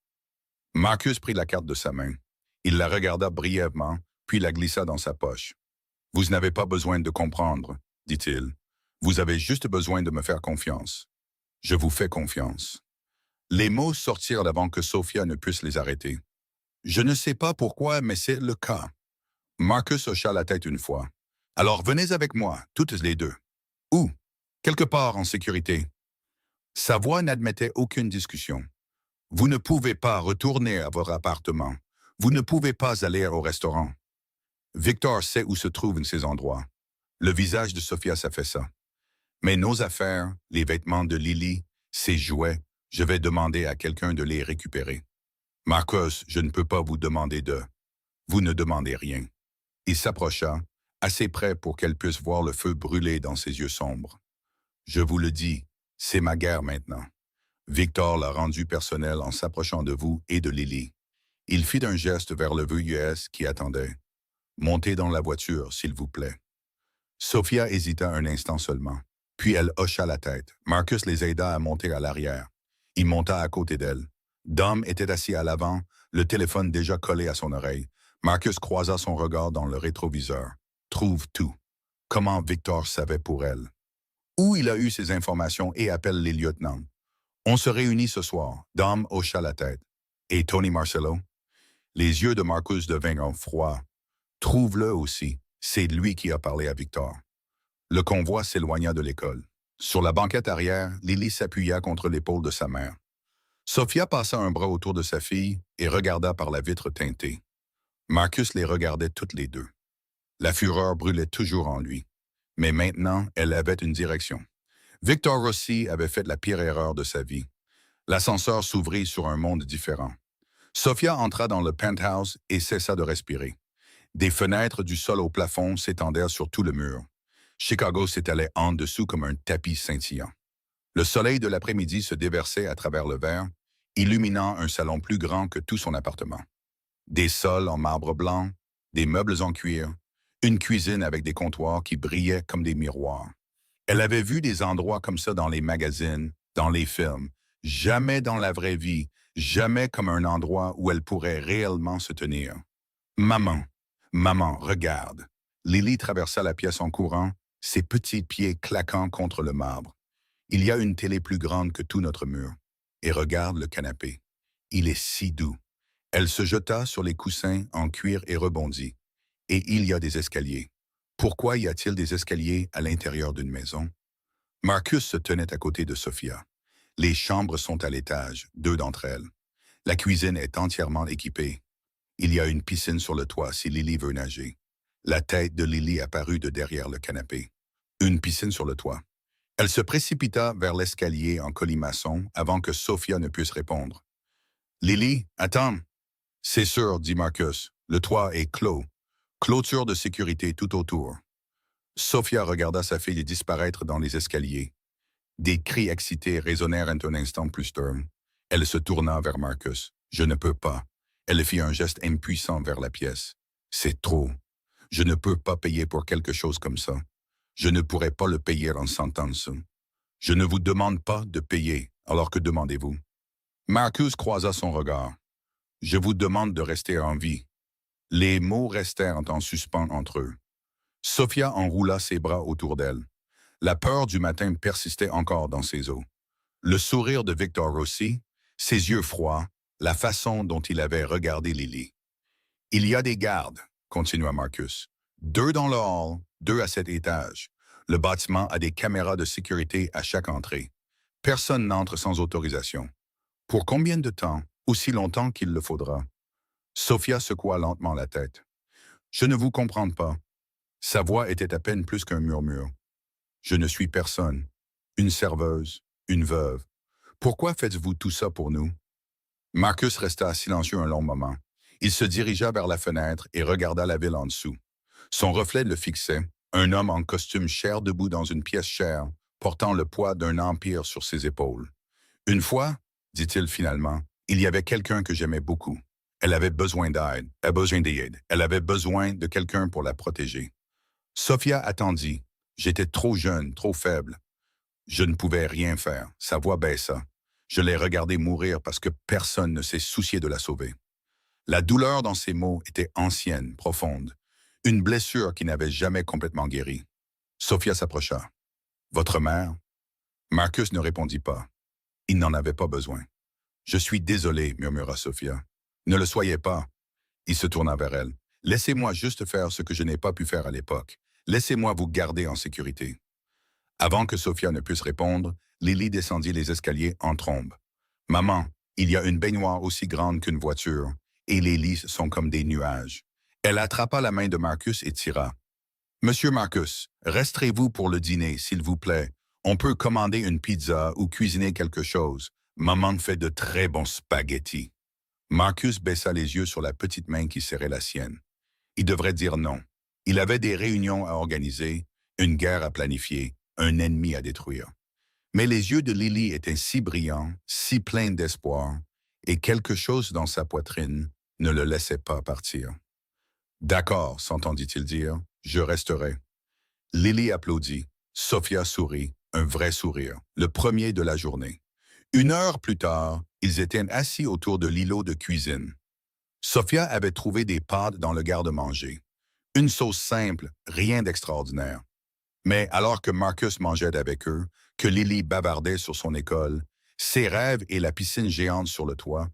Marcus prit la carte de sa main. Il la regarda brièvement, puis la glissa dans sa poche. « Vous n'avez pas besoin de comprendre, » dit-il. « Vous avez juste besoin de me faire confiance. Je vous fais confiance. » Les mots sortirent avant que Sophia ne puisse les arrêter. « Je ne sais pas pourquoi, mais c'est le cas. » Marcus hocha la tête une fois. « Alors venez avec moi, toutes les deux. »« Où? »« Quelque part en sécurité. » Sa voix n'admettait aucune discussion. « Vous ne pouvez pas retourner à votre appartement. Vous ne pouvez pas aller au restaurant. » Victor sait où se trouvent ces endroits. Le visage de Sophia s'affaissa. « Mais nos affaires, les vêtements de Lily, ses jouets, je vais demander à quelqu'un de les récupérer. Marcus, je ne peux pas vous demander de... Vous ne demandez rien. » Il s'approcha, assez près pour qu'elle puisse voir le feu brûler dans ses yeux sombres. « Je vous le dis, c'est ma guerre maintenant. » Victor l'a rendu personnel en s'approchant de vous et de Lily. Il fit un geste vers le VUS qui attendait. « Montez dans la voiture, s'il vous plaît. » Sophia hésita un instant seulement. Puis elle hocha la tête. Marcus les aida à monter à l'arrière. Il monta à côté d'elle. Dom était assis à l'avant, le téléphone déjà collé à son oreille. Marcus croisa son regard dans le rétroviseur. Trouve tout. Comment Victor savait pour elle. Où il a eu ces informations et appelle les lieutenants. On se réunit ce soir. Dom hocha la tête. Et Tony Marcello? Les yeux de Marcus devinrent froids. Trouve-le aussi. C'est lui qui a parlé à Victor. Le convoi s'éloigna de l'école. Sur la banquette arrière, Lily s'appuya contre l'épaule de sa mère. Sophia passa un bras autour de sa fille et regarda par la vitre teintée. Marcus les regardait toutes les deux. La fureur brûlait toujours en lui. Mais maintenant, elle avait une direction. Victor Rossi avait fait la pire erreur de sa vie. L'ascenseur s'ouvrit sur un monde différent. Sophia entra dans le penthouse et cessa de respirer. Des fenêtres du sol au plafond s'étendèrent sur tout le mur. Chicago s'étalait en dessous comme un tapis scintillant. Le soleil de l'après-midi se déversait à travers le verre, illuminant un salon plus grand que tout son appartement. Des sols en marbre blanc, des meubles en cuir, une cuisine avec des comptoirs qui brillaient comme des miroirs. Elle avait vu des endroits comme ça dans les magazines, dans les films, jamais dans la vraie vie, jamais comme un endroit où elle pourrait réellement se tenir. Maman, maman, regarde. Lily traversa la pièce en courant, ses petits pieds claquant contre le marbre. Il y a une télé plus grande que tout notre mur. Et regarde le canapé. Il est si doux. Elle se jeta sur les coussins en cuir et rebondit. Et il y a des escaliers. Pourquoi y a-t-il des escaliers à l'intérieur d'une maison? Marcus se tenait à côté de Sophia. Les chambres sont à l'étage, 2 d'entre elles. La cuisine est entièrement équipée. Il y a une piscine sur le toit si Lily veut nager. La tête de Lily apparut de derrière le canapé. Une piscine sur le toit. Elle se précipita vers l'escalier en colimaçon avant que Sophia ne puisse répondre. « Lily, attends. »« C'est sûr, dit Marcus. Le toit est clos. Clôture de sécurité tout autour. » Sophia regarda sa fille disparaître dans les escaliers. Des cris excités résonnèrent un instant plus tard. Elle se tourna vers Marcus. « Je ne peux pas. » Elle fit un geste impuissant vers la pièce. « C'est trop. Je ne peux pas payer pour quelque chose comme ça. Je ne pourrais pas le payer en sentence. Je ne vous demande pas de payer, alors que demandez-vous? » Marcus croisa son regard. « Je vous demande de rester en vie. » Les mots restèrent en suspens entre eux. Sophia enroula ses bras autour d'elle. La peur du matin persistait encore dans ses os. Le sourire de Victor Rossi, ses yeux froids, la façon dont il avait regardé Lily. « Il y a des gardes, » continua Marcus. « 2 dans le hall, 2 à cet étage. Le bâtiment a des caméras de sécurité à chaque entrée. Personne n'entre sans autorisation. Pour combien de temps? Aussi longtemps qu'il le faudra. » Sophia secoua lentement la tête. « Je ne vous comprends pas. » Sa voix était à peine plus qu'un murmure. « Je ne suis personne. Une serveuse, une veuve. Pourquoi faites-vous tout ça pour nous? » Marcus resta silencieux un long moment. Il se dirigea vers la fenêtre et regarda la ville en dessous. Son reflet le fixait, un homme en costume cher debout dans une pièce chère, portant le poids d'un empire sur ses épaules. « Une fois, dit-il finalement, il y avait quelqu'un que j'aimais beaucoup. Elle avait besoin d'aide, elle avait besoin de quelqu'un pour la protéger. » Sophia attendit. J'étais trop jeune, trop faible. Je ne pouvais rien faire. Sa voix baissa. Je l'ai regardée mourir parce que personne ne s'est soucié de la sauver. La douleur dans ses mots était ancienne, profonde. Une blessure qui n'avait jamais complètement guéri. Sophia s'approcha. « Votre mère ?» Marcus ne répondit pas. Il n'en avait pas besoin. « Je suis désolé, » murmura Sophia. « Ne le soyez pas. » Il se tourna vers elle. « Laissez-moi juste faire ce que je n'ai pas pu faire à l'époque. Laissez-moi vous garder en sécurité. » Avant que Sophia ne puisse répondre, Lily descendit les escaliers en trombe. « Maman, il y a une baignoire aussi grande qu'une voiture, et les lits sont comme des nuages. » Elle attrapa la main de Marcus et tira. « Monsieur Marcus, resterez-vous pour le dîner, s'il vous plaît. On peut commander une pizza ou cuisiner quelque chose. Maman fait de très bons spaghettis. » Marcus baissa les yeux sur la petite main qui serrait la sienne. Il devrait dire non. Il avait des réunions à organiser, une guerre à planifier, un ennemi à détruire. Mais les yeux de Lily étaient si brillants, si pleins d'espoir, et quelque chose dans sa poitrine ne le laissait pas partir. « D'accord, s'entendit-il dire, je resterai. » Lily applaudit. Sophia sourit, un vrai sourire, le premier de la journée. 1 heure plus tard, ils étaient assis autour de l'îlot de cuisine. Sophia avait trouvé des pâtes dans le garde-manger. Une sauce simple, rien d'extraordinaire. Mais alors que Marcus mangeait avec eux, que Lily bavardait sur son école, ses rêves et la piscine géante sur le toit,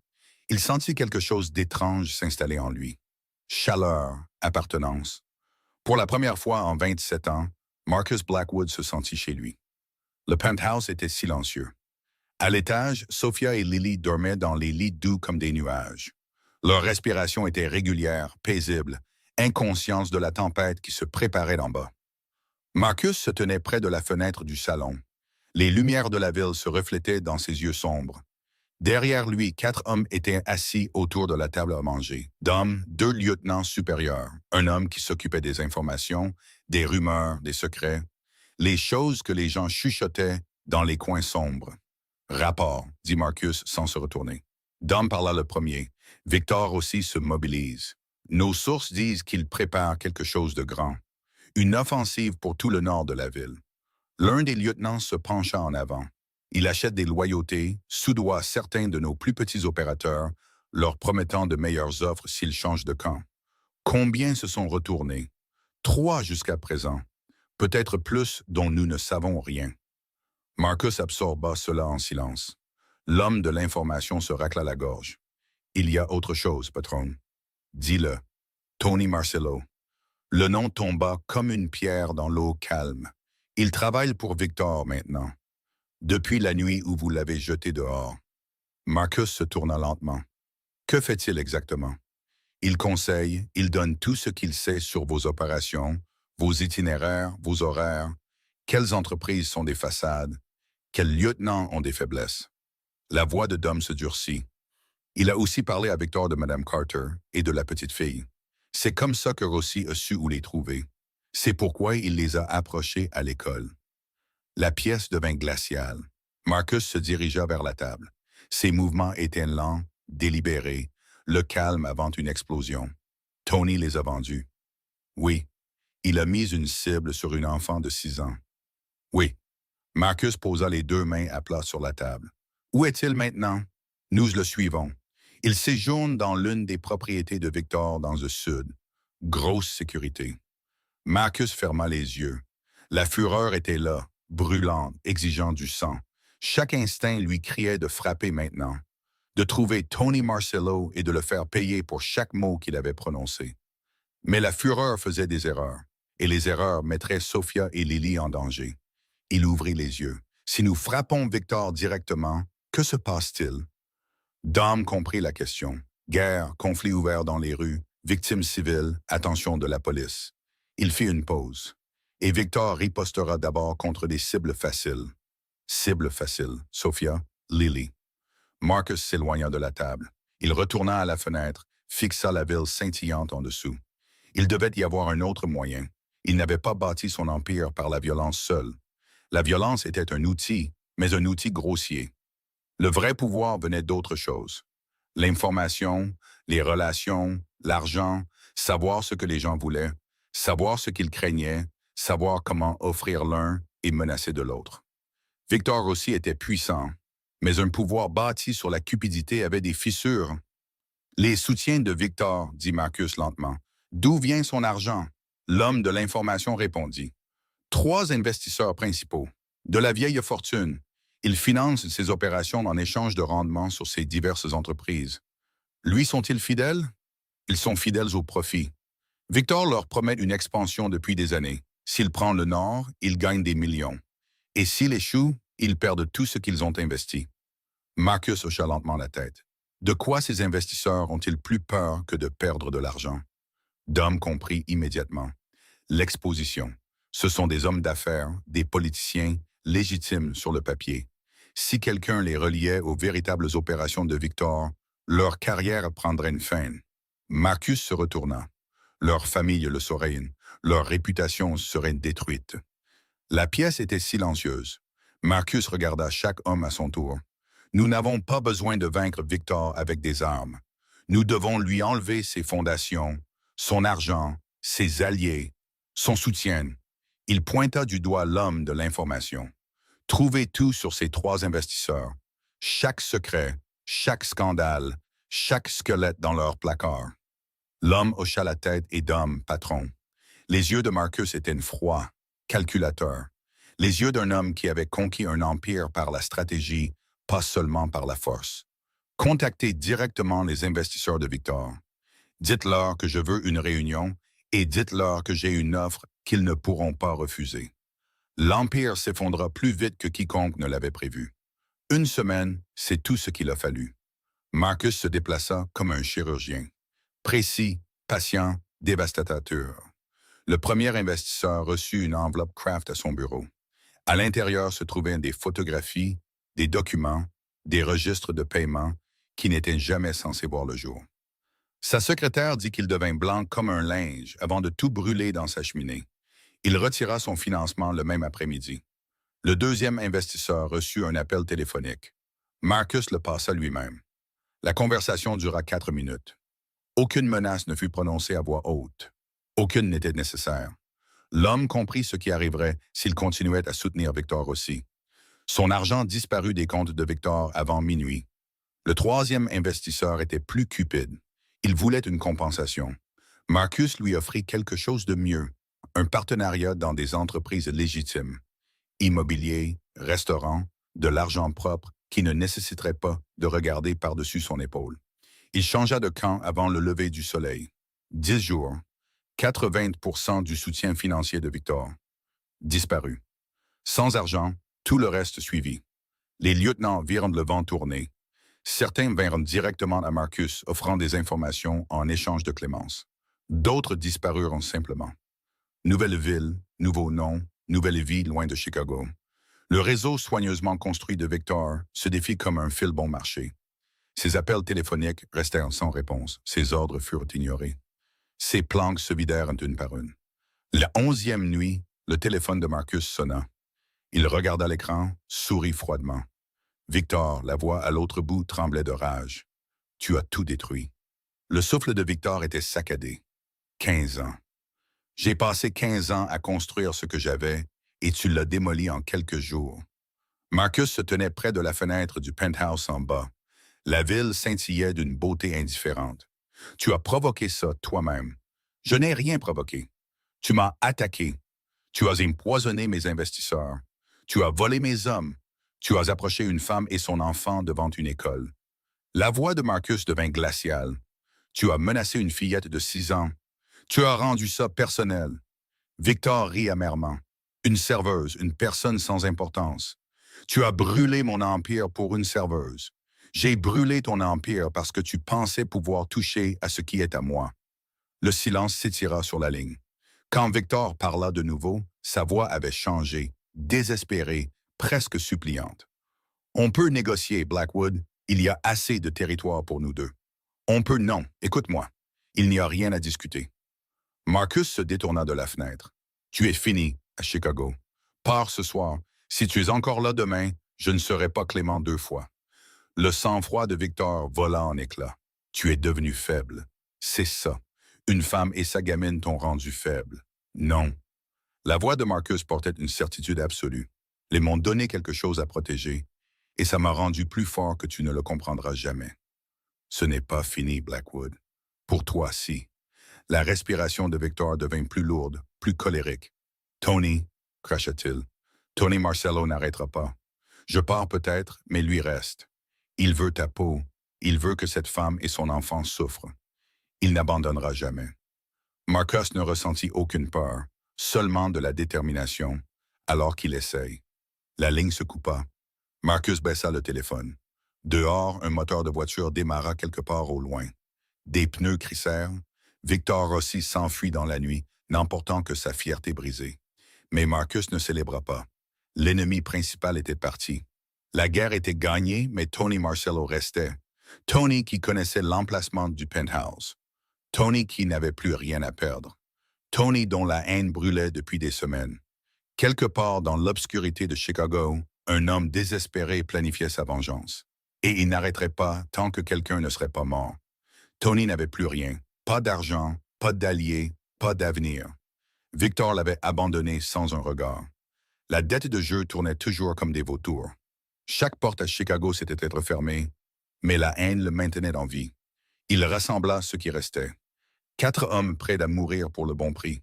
il sentit quelque chose d'étrange s'installer en lui. Chaleur, appartenance. Pour la première fois en 27 ans, Marcus Blackwood se sentit chez lui. Le penthouse était silencieux. À l'étage, Sophia et Lily dormaient dans les lits doux comme des nuages. Leur respiration était régulière, paisible, inconscience de la tempête qui se préparait d'en bas. Marcus se tenait près de la fenêtre du salon. Les lumières de la ville se reflétaient dans ses yeux sombres. Derrière lui, 4 hommes étaient assis autour de la table à manger. D'hommes, 2 lieutenants supérieurs, un homme qui s'occupait des informations, des rumeurs, des secrets, les choses que les gens chuchotaient dans les coins sombres. Rapport, dit Marcus sans se retourner. Dom parla le premier. Victor aussi se mobilise. Nos sources disent qu'il prépare quelque chose de grand. Une offensive pour tout le nord de la ville. L'un des lieutenants se pencha en avant. Il achète des loyautés, soudoie certains de nos plus petits opérateurs, leur promettant de meilleures offres s'ils changent de camp. Combien se sont retournés? 3 jusqu'à présent. Peut-être plus dont nous ne savons rien. Marcus absorba cela en silence. L'homme de l'information se racla la gorge. Il y a autre chose, patron. Dis-le. Tony Marcello. Le nom tomba comme une pierre dans l'eau calme. Il travaille pour Victor maintenant. Depuis la nuit où vous l'avez jeté dehors. Marcus se tourna lentement. Que fait-il exactement? Il conseille, il donne tout ce qu'il sait sur vos opérations, vos itinéraires, vos horaires, quelles entreprises sont des façades, quels lieutenants ont des faiblesses. La voix de Dom se durcit. Il a aussi parlé à Victor de Mme Carter et de la petite fille. C'est comme ça que Rossi a su où les trouver. C'est pourquoi il les a approchés à l'école. La pièce devint glaciale. Marcus se dirigea vers la table. Ses mouvements étaient lents, délibérés, le calme avant une explosion. Tony les a vendus. Oui, il a mis une cible sur une enfant de 6 ans. Oui. Marcus posa les 2 mains à plat sur la table. Où est-il maintenant? Nous le suivons. Il séjourne dans l'une des propriétés de Victor dans le sud. Grosse sécurité. Marcus ferma les yeux. La fureur était là, brûlante, exigeant du sang. Chaque instinct lui criait de frapper maintenant, de trouver Tony Marcello et de le faire payer pour chaque mot qu'il avait prononcé. Mais la fureur faisait des erreurs, et les erreurs mettraient Sophia et Lily en danger. Il ouvrit les yeux. Si nous frappons Victor directement, que se passe-t-il? Dom comprit la question. Guerre, conflit ouvert dans les rues, victimes civiles, attention de la police. Il fit une pause. Et Victor ripostera d'abord contre des cibles faciles. Cibles faciles, Sophia, Lily. Marcus s'éloigna de la table. Il retourna à la fenêtre, fixa la ville scintillante en dessous. Il devait y avoir un autre moyen. Il n'avait pas bâti son empire par la violence seule. La violence était un outil, mais un outil grossier. Le vrai pouvoir venait d'autre chose. L'information, les relations, l'argent, savoir ce que les gens voulaient, savoir ce qu'ils craignaient, savoir comment offrir l'un et menacer de l'autre. Victor aussi était puissant, mais un pouvoir bâti sur la cupidité avait des fissures. Les soutiens de Victor, dit Marcus lentement. D'où vient son argent? L'homme de l'information répondit. 3 investisseurs principaux. De la vieille fortune. Ils financent ses opérations en échange de rendements sur ses diverses entreprises. Lui sont-ils fidèles? Ils sont fidèles au profit. Victor leur promet une expansion depuis des années. S'il prend le Nord, il gagne des millions. Et s'il échoue, ils perdent tout ce qu'ils ont investi. Marcus hocha lentement la tête. De quoi ces investisseurs ont-ils plus peur que de perdre de l'argent? Dom comprit immédiatement. L'exposition. Ce sont des hommes d'affaires, des politiciens, légitimes sur le papier. Si quelqu'un les reliait aux véritables opérations de Victor, leur carrière prendrait une fin. Marcus se retourna. Leur famille le saurait, leur réputation serait détruite. La pièce était silencieuse. Marcus regarda chaque homme à son tour. Nous n'avons pas besoin de vaincre Victor avec des armes. Nous devons lui enlever ses fondations, son argent, ses alliés, son soutien. Il pointa du doigt l'homme de l'information. Trouvez tout sur ces 3 investisseurs. Chaque secret, chaque scandale, chaque squelette dans leur placard. L'homme hocha la tête et Dom, patron. Les yeux de Marcus étaient froids. calculateur. Les yeux d'un homme qui avait conquis un empire par la stratégie, pas seulement par la force. Contactez directement les investisseurs de Victor. Dites-leur que je veux une réunion et dites-leur que j'ai une offre qu'ils ne pourront pas refuser. L'empire s'effondra plus vite que quiconque ne l'avait prévu. Une semaine, c'est tout ce qu'il a fallu. Marcus se déplaça comme un chirurgien. Précis, patient, dévastateur. Le premier investisseur reçut une enveloppe Kraft à son bureau. À l'intérieur se trouvaient des photographies, des documents, des registres de paiement qui n'étaient jamais censés voir le jour. Sa secrétaire dit qu'il devint blanc comme un linge avant de tout brûler dans sa cheminée. Il retira son financement le même après-midi. Le deuxième investisseur reçut un appel téléphonique. Marcus le passa lui-même. La conversation dura 4 minutes. Aucune menace ne fut prononcée à voix haute. Aucune n'était nécessaire. L'homme comprit ce qui arriverait s'il continuait à soutenir Victor aussi. Son argent disparut des comptes de Victor avant minuit. Le troisième investisseur était plus cupide. Il voulait une compensation. Marcus lui offrit quelque chose de mieux, un partenariat dans des entreprises légitimes. Immobilier, restaurant, de l'argent propre qui ne nécessiterait pas de regarder par-dessus son épaule. Il changea de camp avant le lever du soleil. 10 jours, 80% du soutien financier de Victor. Disparu. Sans argent, tout le reste suivit. Les lieutenants virent le vent tourner. Certains vinrent directement à Marcus, offrant des informations en échange de clémence. D'autres disparurent simplement. Nouvelle ville, nouveau nom, nouvelle vie loin de Chicago. Le réseau soigneusement construit de Victor se défit comme un fil bon marché. Ses appels téléphoniques restèrent sans réponse. Ses ordres furent ignorés. Ses planques se vidèrent une par une. La 11e nuit, le téléphone de Marcus sonna. Il regarda l'écran, sourit froidement. Victor, la voix à l'autre bout, tremblait de rage. « Tu as tout détruit. » Le souffle de Victor était saccadé. 15 ans. J'ai passé 15 ans à construire ce que j'avais et tu l'as démoli en quelques jours. Marcus se tenait près de la fenêtre du penthouse en bas. La ville scintillait d'une beauté indifférente. Tu as provoqué ça toi-même. Je n'ai rien provoqué. Tu m'as attaqué. Tu as empoisonné mes investisseurs. Tu as volé mes hommes. Tu as approché une femme et son enfant devant une école. La voix de Marcus devint glaciale. Tu as menacé une fillette de 6 ans. Tu as rendu ça personnel. Victor rit amèrement. Une serveuse, une personne sans importance. Tu as brûlé mon empire pour une serveuse. J'ai brûlé ton empire parce que tu pensais pouvoir toucher à ce qui est à moi. Le silence s'étira sur la ligne. Quand Victor parla de nouveau, sa voix avait changé, désespérée, presque suppliante. On peut négocier, Blackwood. Il y a assez de territoire pour nous deux. On peut non. Écoute-moi. Il n'y a rien à discuter. Marcus se détourna de la fenêtre. Tu es fini à Chicago. Pars ce soir. Si tu es encore là demain, je ne serai pas clément 2 fois. Le sang-froid de Victor vola en éclats. Tu es devenu faible. C'est ça. Une femme et sa gamine t'ont rendu faible. Non. La voix de Marcus portait une certitude absolue. Ils m'ont donné quelque chose à protéger, et ça m'a rendu plus fort que tu ne le comprendras jamais. Ce n'est pas fini, Blackwood. Pour toi, si. La respiration de Victor devint plus lourde, plus colérique. Tony, cracha-t-il. Tony Marcello n'arrêtera pas. Je pars peut-être, mais lui reste. Il veut ta peau. Il veut que cette femme et son enfant souffrent. Il n'abandonnera jamais. Marcus ne ressentit aucune peur, seulement de la détermination, alors qu'il essaye. La ligne se coupa. Marcus baissa le téléphone. Dehors, un moteur de voiture démarra quelque part au loin. Des pneus crissèrent. Victor Rossi s'enfuit dans la nuit, n'emportant que sa fierté brisée. Mais Marcus ne célébra pas. L'ennemi principal était parti. La guerre était gagnée, mais Tony Marcello restait. Tony qui connaissait l'emplacement du penthouse. Tony qui n'avait plus rien à perdre. Tony dont la haine brûlait depuis des semaines. Quelque part dans l'obscurité de Chicago, un homme désespéré planifiait sa vengeance. Et il n'arrêterait pas tant que quelqu'un ne serait pas mort. Tony n'avait plus rien. Pas d'argent, pas d'alliés, pas d'avenir. Victor l'avait abandonné sans un regard. La dette de jeu tournait toujours comme des vautours. Chaque porte à Chicago s'était refermée, mais la haine le maintenait en vie. Il rassembla ce qui restait. 4 hommes prêts à mourir pour le bon prix.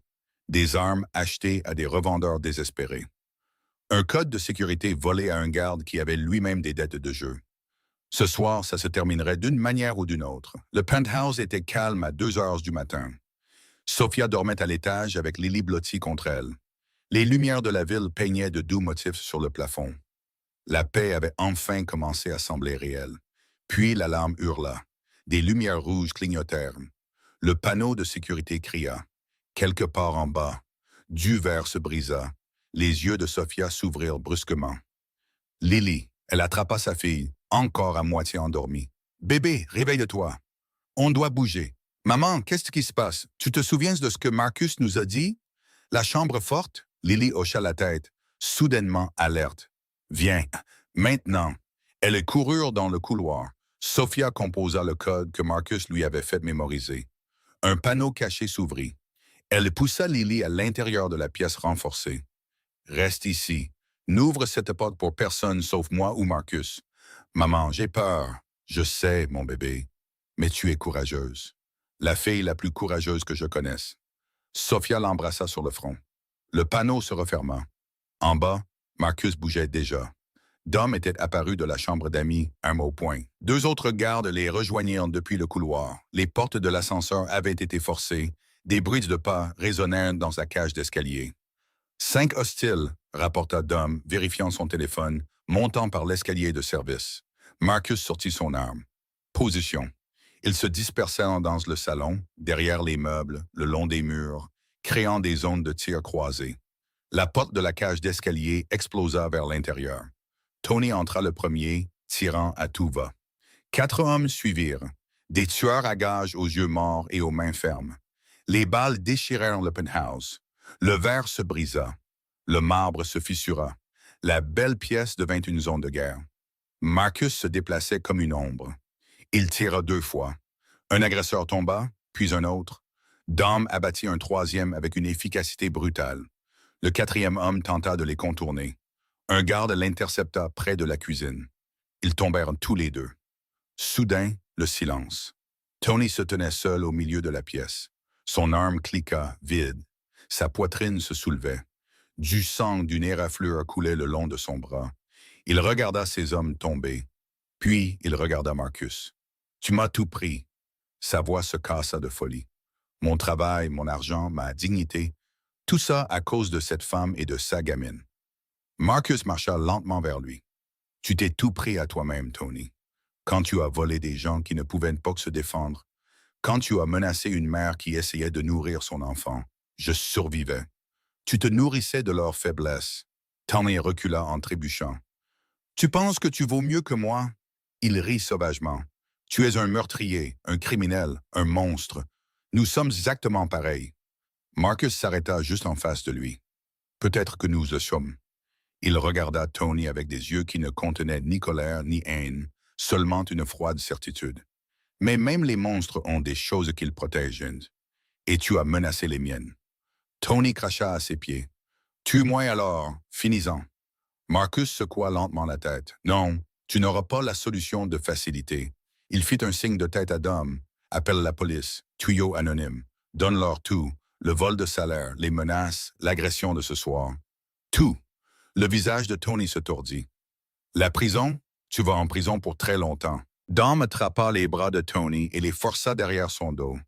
des armes achetées à des revendeurs désespérés. Un code de sécurité volé à un garde qui avait lui-même des dettes de jeu. Ce soir, ça se terminerait d'une manière ou d'une autre. Le penthouse était calme à 2 heures du matin. Sophia dormait à l'étage avec Lily blottie contre elle. Les lumières de la ville peignaient de doux motifs sur le plafond. La paix avait enfin commencé à sembler réelle. Puis l'alarme hurla. Des lumières rouges clignotèrent. Le panneau de sécurité cria. Quelque part en bas, du verre se brisa. Les yeux de Sophia s'ouvrirent brusquement. Lily, elle attrapa sa fille, encore à moitié endormie. « Bébé, réveille-toi. On doit bouger. Maman, qu'est-ce qui se passe? Tu te souviens de ce que Marcus nous a dit? La chambre forte? » Lily hocha la tête, soudainement alerte. « Viens, maintenant. » Elles coururent dans le couloir. Sophia composa le code que Marcus lui avait fait mémoriser. Un panneau caché s'ouvrit. Elle poussa Lily à l'intérieur de la pièce renforcée. « Reste ici. N'ouvre cette porte pour personne sauf moi ou Marcus. Maman, j'ai peur. Je sais, mon bébé. Mais tu es courageuse. La fille la plus courageuse que je connaisse. » Sophia l'embrassa sur le front. Le panneau se referma. En bas, Marcus bougeait déjà. Dom était apparu de la chambre d'amis, arme au poing. 2 autres gardes les rejoignirent depuis le couloir. Les portes de l'ascenseur avaient été forcées. Des bruits de pas résonnèrent dans sa cage d'escalier. 5 hostiles, rapporta Dom, vérifiant son téléphone, montant par l'escalier de service. Marcus sortit son arme. Position. Ils se dispersèrent dans le salon, derrière les meubles, le long des murs, créant des zones de tir croisées. La porte de la cage d'escalier explosa vers l'intérieur. Tony entra le premier, tirant à tout va. 4 hommes suivirent, des tueurs à gages aux yeux morts et aux mains fermes. Les balles déchirèrent le penthouse. Le verre se brisa. Le marbre se fissura. La belle pièce devint une zone de guerre. Marcus se déplaçait comme une ombre. Il tira 2 fois. Un agresseur tomba, puis un autre. Dom abattit un troisième avec une efficacité brutale. Le 4e homme tenta de les contourner. Un garde l'intercepta près de la cuisine. Ils tombèrent tous les 2. Soudain, le silence. Tony se tenait seul au milieu de la pièce. Son arme cliqua, vide. Sa poitrine se soulevait. Du sang d'une éraflure coulait le long de son bras. Il regarda ses hommes tomber. Puis il regarda Marcus. « Tu m'as tout pris. » Sa voix se cassa de folie. « Mon travail, mon argent, ma dignité, tout ça à cause de cette femme et de sa gamine. » Marcus marcha lentement vers lui. « Tu t'es tout pris à toi-même, Tony. Quand tu as volé des gens qui ne pouvaient pas se défendre, quand tu as menacé une mère qui essayait de nourrir son enfant, je survivais. Tu te nourrissais de leur faiblesse. » Tony recula en trébuchant. « Tu penses que tu vaux mieux que moi? » Il rit sauvagement. « Tu es un meurtrier, un criminel, un monstre. Nous sommes exactement pareils. » Marcus s'arrêta juste en face de lui. « Peut-être que nous le sommes. » Il regarda Tony avec des yeux qui ne contenaient ni colère ni haine, seulement une froide certitude. « Mais même les monstres ont des choses qu'ils protègent, et tu as menacé les miennes. » Tony cracha à ses pieds. « Tue-moi alors, finis-en. » Marcus secoua lentement la tête. « Non, tu n'auras pas la solution de facilité. » Il fit un signe de tête à Dom. « Appelle la police, tuyau anonyme. Donne-leur tout, le vol de salaire, les menaces, l'agression de ce soir. Tout. » Le visage de Tony se tordit. « La prison? Tu vas en prison pour très longtemps. » Dom attrapa les bras de Tony et les força derrière son dos.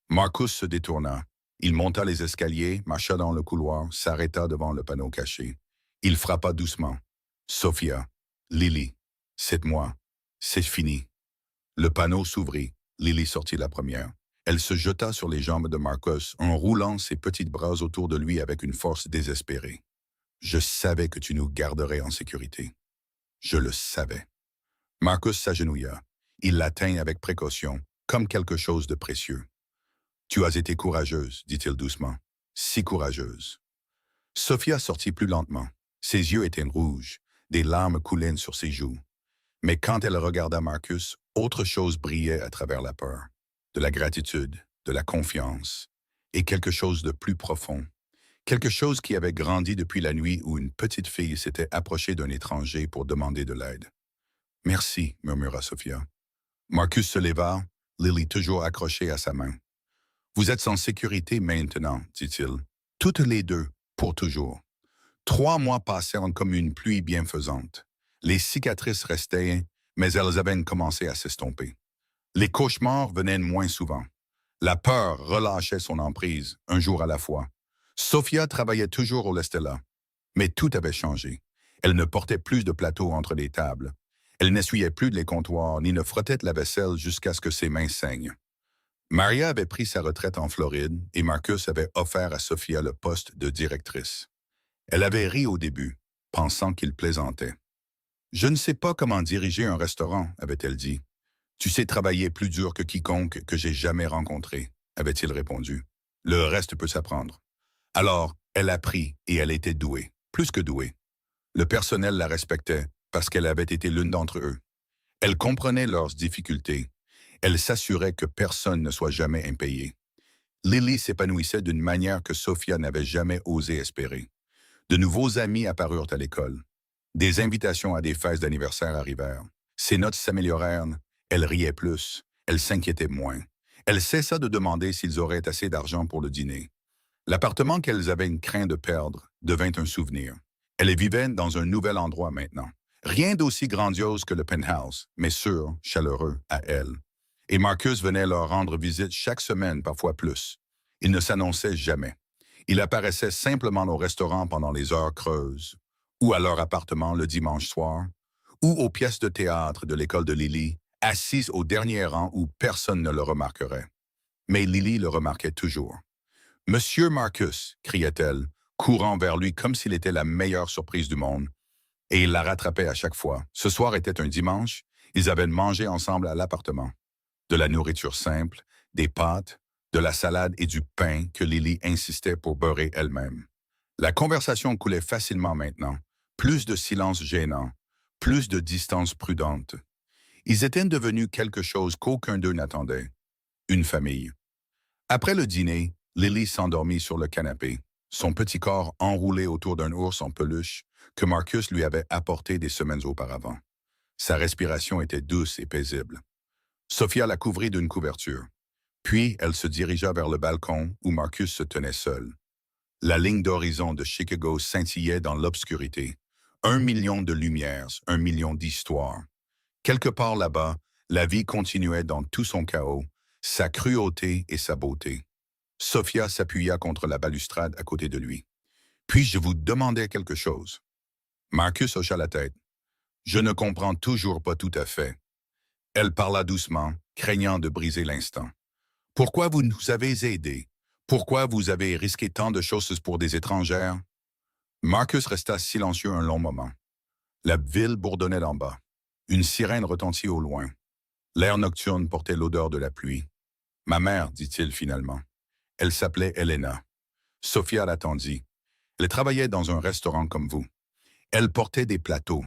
Marcus se détourna. Il monta les escaliers, marcha dans le couloir, s'arrêta devant le panneau caché. Il frappa doucement. « Sophia, Lily, c'est moi. C'est fini. » Le panneau s'ouvrit. Lily sortit la première. Elle se jeta sur les jambes de Marcus en roulant ses petites bras autour de lui avec une force désespérée. « Je savais que tu nous garderais en sécurité. Je le savais. » Marcus s'agenouilla. Il l'atteint avec précaution, comme quelque chose de précieux. « Tu as été courageuse, dit-il doucement. Si courageuse. » Sophia sortit plus lentement. Ses yeux étaient rouges, des larmes coulaient sur ses joues. Mais quand elle regarda Marcus, autre chose brillait à travers la peur. De la gratitude, de la confiance, et quelque chose de plus profond. Quelque chose qui avait grandi depuis la nuit où une petite fille s'était approchée d'un étranger pour demander de l'aide. « Merci, » murmura Sophia. Marcus se leva, Lily toujours accrochée à sa main. « Vous êtes en sécurité maintenant, dit-il. toutes les deux, pour toujours. 3 mois passèrent comme une pluie bienfaisante. Les cicatrices restaient, mais elles avaient commencé à s'estomper. Les cauchemars venaient moins souvent. La peur relâchait son emprise, un jour à la fois. Sophia travaillait toujours au Lestella, mais tout avait changé. Elle ne portait plus de plateau entre les tables. Elle n'essuyait plus les comptoirs ni ne frottait la vaisselle jusqu'à ce que ses mains saignent. Maria avait pris sa retraite en Floride et Marcus avait offert à Sophia le poste de directrice. Elle avait ri au début, pensant qu'il plaisantait. « Je ne sais pas comment diriger un restaurant, » avait-elle dit. « Tu sais travailler plus dur que quiconque que j'ai jamais rencontré, » avait-il répondu. « Le reste peut s'apprendre. » Alors, elle apprit et elle était douée, plus que douée. Le personnel la respectait parce qu'elle avait été l'une d'entre eux. Elle comprenait leurs difficultés. Elle s'assurait que personne ne soit jamais impayé. Lily s'épanouissait d'une manière que Sophia n'avait jamais osé espérer. De nouveaux amis apparurent à l'école. Des invitations à des fêtes d'anniversaire arrivèrent. Ses notes s'améliorèrent. Elle riait plus. Elle s'inquiétait moins. Elle cessa de demander s'ils auraient assez d'argent pour le dîner. L'appartement qu'elles avaient craint de perdre devint un souvenir. Elle vivait dans un nouvel endroit maintenant. Rien d'aussi grandiose que le penthouse, mais sûr, chaleureux à elle. Et Marcus venait leur rendre visite chaque semaine, parfois plus. Il ne s'annonçait jamais. Il apparaissait simplement au restaurant pendant les heures creuses, ou à leur appartement le dimanche soir, ou aux pièces de théâtre de l'école de Lily, assise au dernier rang où personne ne le remarquerait. Mais Lily le remarquait toujours. « Monsieur Marcus » criait-elle, courant vers lui comme s'il était la meilleure surprise du monde, et il la rattrapait à chaque fois. Ce soir était un dimanche, ils avaient mangé ensemble à l'appartement. De la nourriture simple, des pâtes, de la salade et du pain que Lily insistait pour beurrer elle-même. La conversation coulait facilement maintenant, plus de silence gênant, plus de distance prudente. Ils étaient devenus quelque chose qu'aucun d'eux n'attendait, une famille. Après le dîner, Lily s'endormit sur le canapé, son petit corps enroulé autour d'un ours en peluche que Marcus lui avait apporté des semaines auparavant. Sa respiration était douce et paisible. Sophia la couvrit d'une couverture. Puis elle se dirigea vers le balcon où Marcus se tenait seul. La ligne d'horizon de Chicago scintillait dans l'obscurité. 1 million de lumières, 1 million d'histoires. Quelque part là-bas, la vie continuait dans tout son chaos, sa cruauté et sa beauté. Sophia s'appuya contre la balustrade à côté de lui. « Puis-je vous demander quelque chose? » Marcus hocha la tête. « Je ne comprends toujours pas tout à fait. » Elle parla doucement, craignant de briser l'instant. « Pourquoi vous nous avez aidés? Pourquoi vous avez risqué tant de choses pour des étrangères? » Marcus resta silencieux un long moment. La ville bourdonnait d'en bas. Une sirène retentit au loin. L'air nocturne portait l'odeur de la pluie. « Ma mère, dit-il finalement. Elle s'appelait Helena. » Sophia l'attendit. Elle travaillait dans un restaurant comme vous. Elle portait des plateaux.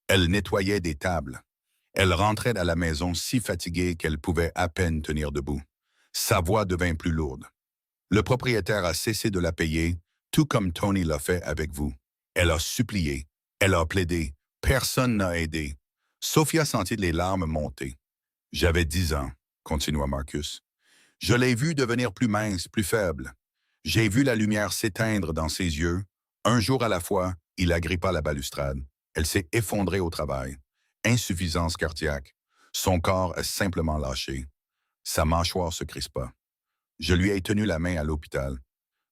Elle nettoyait des tables. Elle rentrait à la maison si fatiguée qu'elle pouvait à peine tenir debout. Sa voix devint plus lourde. Le propriétaire a cessé de la payer, tout comme Tony l'a fait avec vous. Elle a supplié. Elle a plaidé. Personne n'a aidé. Sophia sentit les larmes monter. « J'avais 10 ans, » continua Marcus. « Je l'ai vu devenir plus mince, plus faible. J'ai vu la lumière s'éteindre dans ses yeux. Un jour à la fois, il agrippa la balustrade. Elle s'est effondrée au travail. Insuffisance cardiaque. Son corps a simplement lâché. Sa mâchoire se crispa. Je lui ai tenu la main à l'hôpital.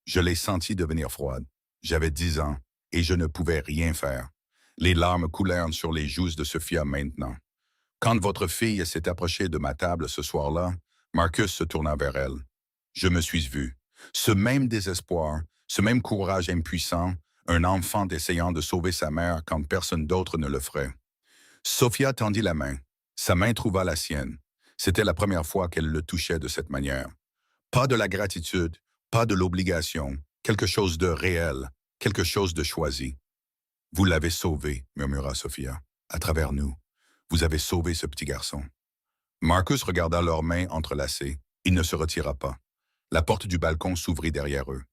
Je l'ai senti devenir froide. J'avais 10 ans et je ne pouvais rien faire. Les larmes coulèrent sur les joues de Sophia maintenant. Quand votre fille s'est approchée de ma table ce soir-là, Marcus se tourna vers elle. Je me suis vu. Ce même désespoir, ce même courage impuissant, un enfant essayant de sauver sa mère quand personne d'autre ne le ferait. Sophia tendit la main. Sa main trouva la sienne. C'était la première fois qu'elle le touchait de cette manière. Pas de la gratitude, pas de l'obligation, quelque chose de réel, quelque chose de choisi. « Vous l'avez sauvé, » murmura Sophia, « à travers nous. Vous avez sauvé ce petit garçon. » Marcus regarda leurs mains entrelacées. Il ne se retira pas. La porte du balcon s'ouvrit derrière eux.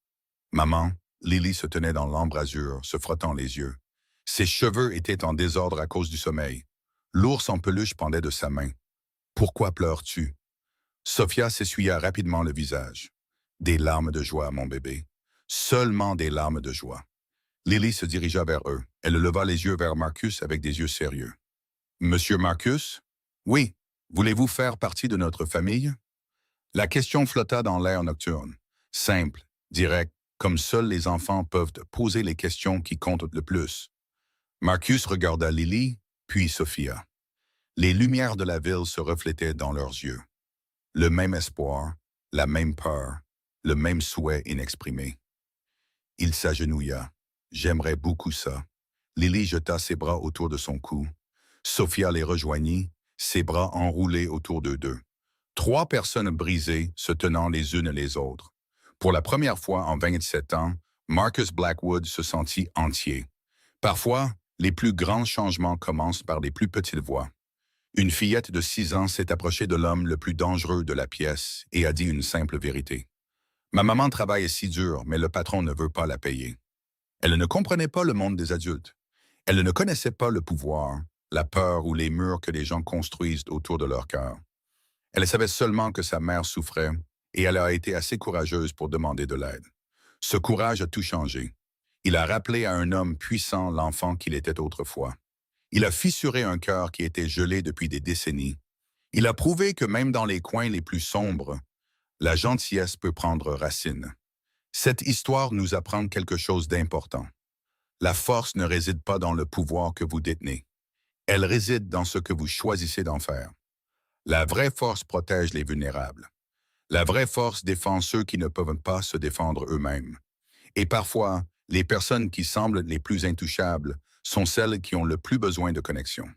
Maman, Lily se tenait dans l'embrasure, se frottant les yeux. Ses cheveux étaient en désordre à cause du sommeil. L'ours en peluche pendait de sa main. « Pourquoi pleures-tu? » Sophia s'essuya rapidement le visage. « Des larmes de joie, mon bébé. Seulement des larmes de joie. Lily se dirigea vers eux. Elle leva les yeux vers Marcus avec des yeux sérieux. Monsieur Marcus? Oui. Voulez-vous faire partie de notre famille? La question flotta dans l'air nocturne. Simple, direct, comme seuls les enfants peuvent poser les questions qui comptent le plus. Marcus regarda Lily, puis Sophia. Les lumières de la ville se reflétaient dans leurs yeux. Le même espoir, la même peur, le même souhait inexprimé. Il s'agenouilla. J'aimerais beaucoup ça. Lily jeta ses bras autour de son cou. Sophia les rejoignit, ses bras enroulés autour d'eux deux. 3 personnes brisées se tenant les unes les autres. Pour la première fois en 27 ans, Marcus Blackwood se sentit entier. Parfois, les plus grands changements commencent par les plus petites voix. Une fillette de 6 ans s'est approchée de l'homme le plus dangereux de la pièce et a dit une simple vérité. Ma maman travaille si dur, mais le patron ne veut pas la payer. Elle ne comprenait pas le monde des adultes. Elle ne connaissait pas le pouvoir, la peur ou les murs que les gens construisent autour de leur cœur. Elle savait seulement que sa mère souffrait et elle a été assez courageuse pour demander de l'aide. Ce courage a tout changé. Il a rappelé à un homme puissant l'enfant qu'il était autrefois. Il a fissuré un cœur qui était gelé depuis des décennies. Il a prouvé que même dans les coins les plus sombres, la gentillesse peut prendre racine. Cette histoire nous apprend quelque chose d'important. La force ne réside pas dans le pouvoir que vous détenez. Elle réside dans ce que vous choisissez d'en faire. La vraie force protège les vulnérables. La vraie force défend ceux qui ne peuvent pas se défendre eux-mêmes. Et parfois, les personnes qui semblent les plus intouchables sont celles qui ont le plus besoin de connexion.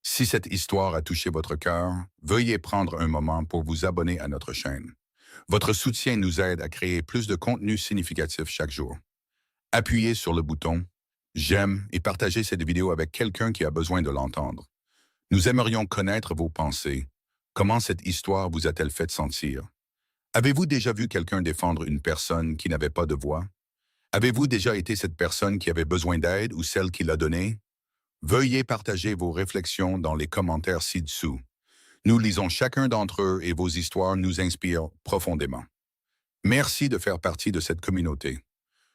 Si cette histoire a touché votre cœur, veuillez prendre un moment pour vous abonner à notre chaîne. Votre soutien nous aide à créer plus de contenu significatif chaque jour. Appuyez sur le bouton « J'aime » et partagez cette vidéo avec quelqu'un qui a besoin de l'entendre. Nous aimerions connaître vos pensées. Comment cette histoire vous a-t-elle fait sentir? Avez-vous déjà vu quelqu'un défendre une personne qui n'avait pas de voix? Avez-vous déjà été cette personne qui avait besoin d'aide ou celle qui l'a donnée? Veuillez partager vos réflexions dans les commentaires ci-dessous. Nous lisons chacun d'entre eux et vos histoires nous inspirent profondément. Merci de faire partie de cette communauté.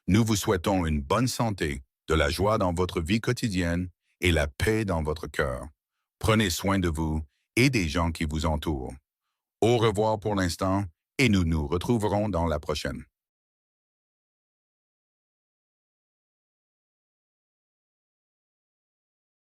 Nous vous souhaitons une bonne santé, de la joie dans votre vie quotidienne et la paix dans votre cœur. Prenez soin de vous et des gens qui vous entourent. Au revoir pour l'instant et nous nous retrouverons dans la prochaine.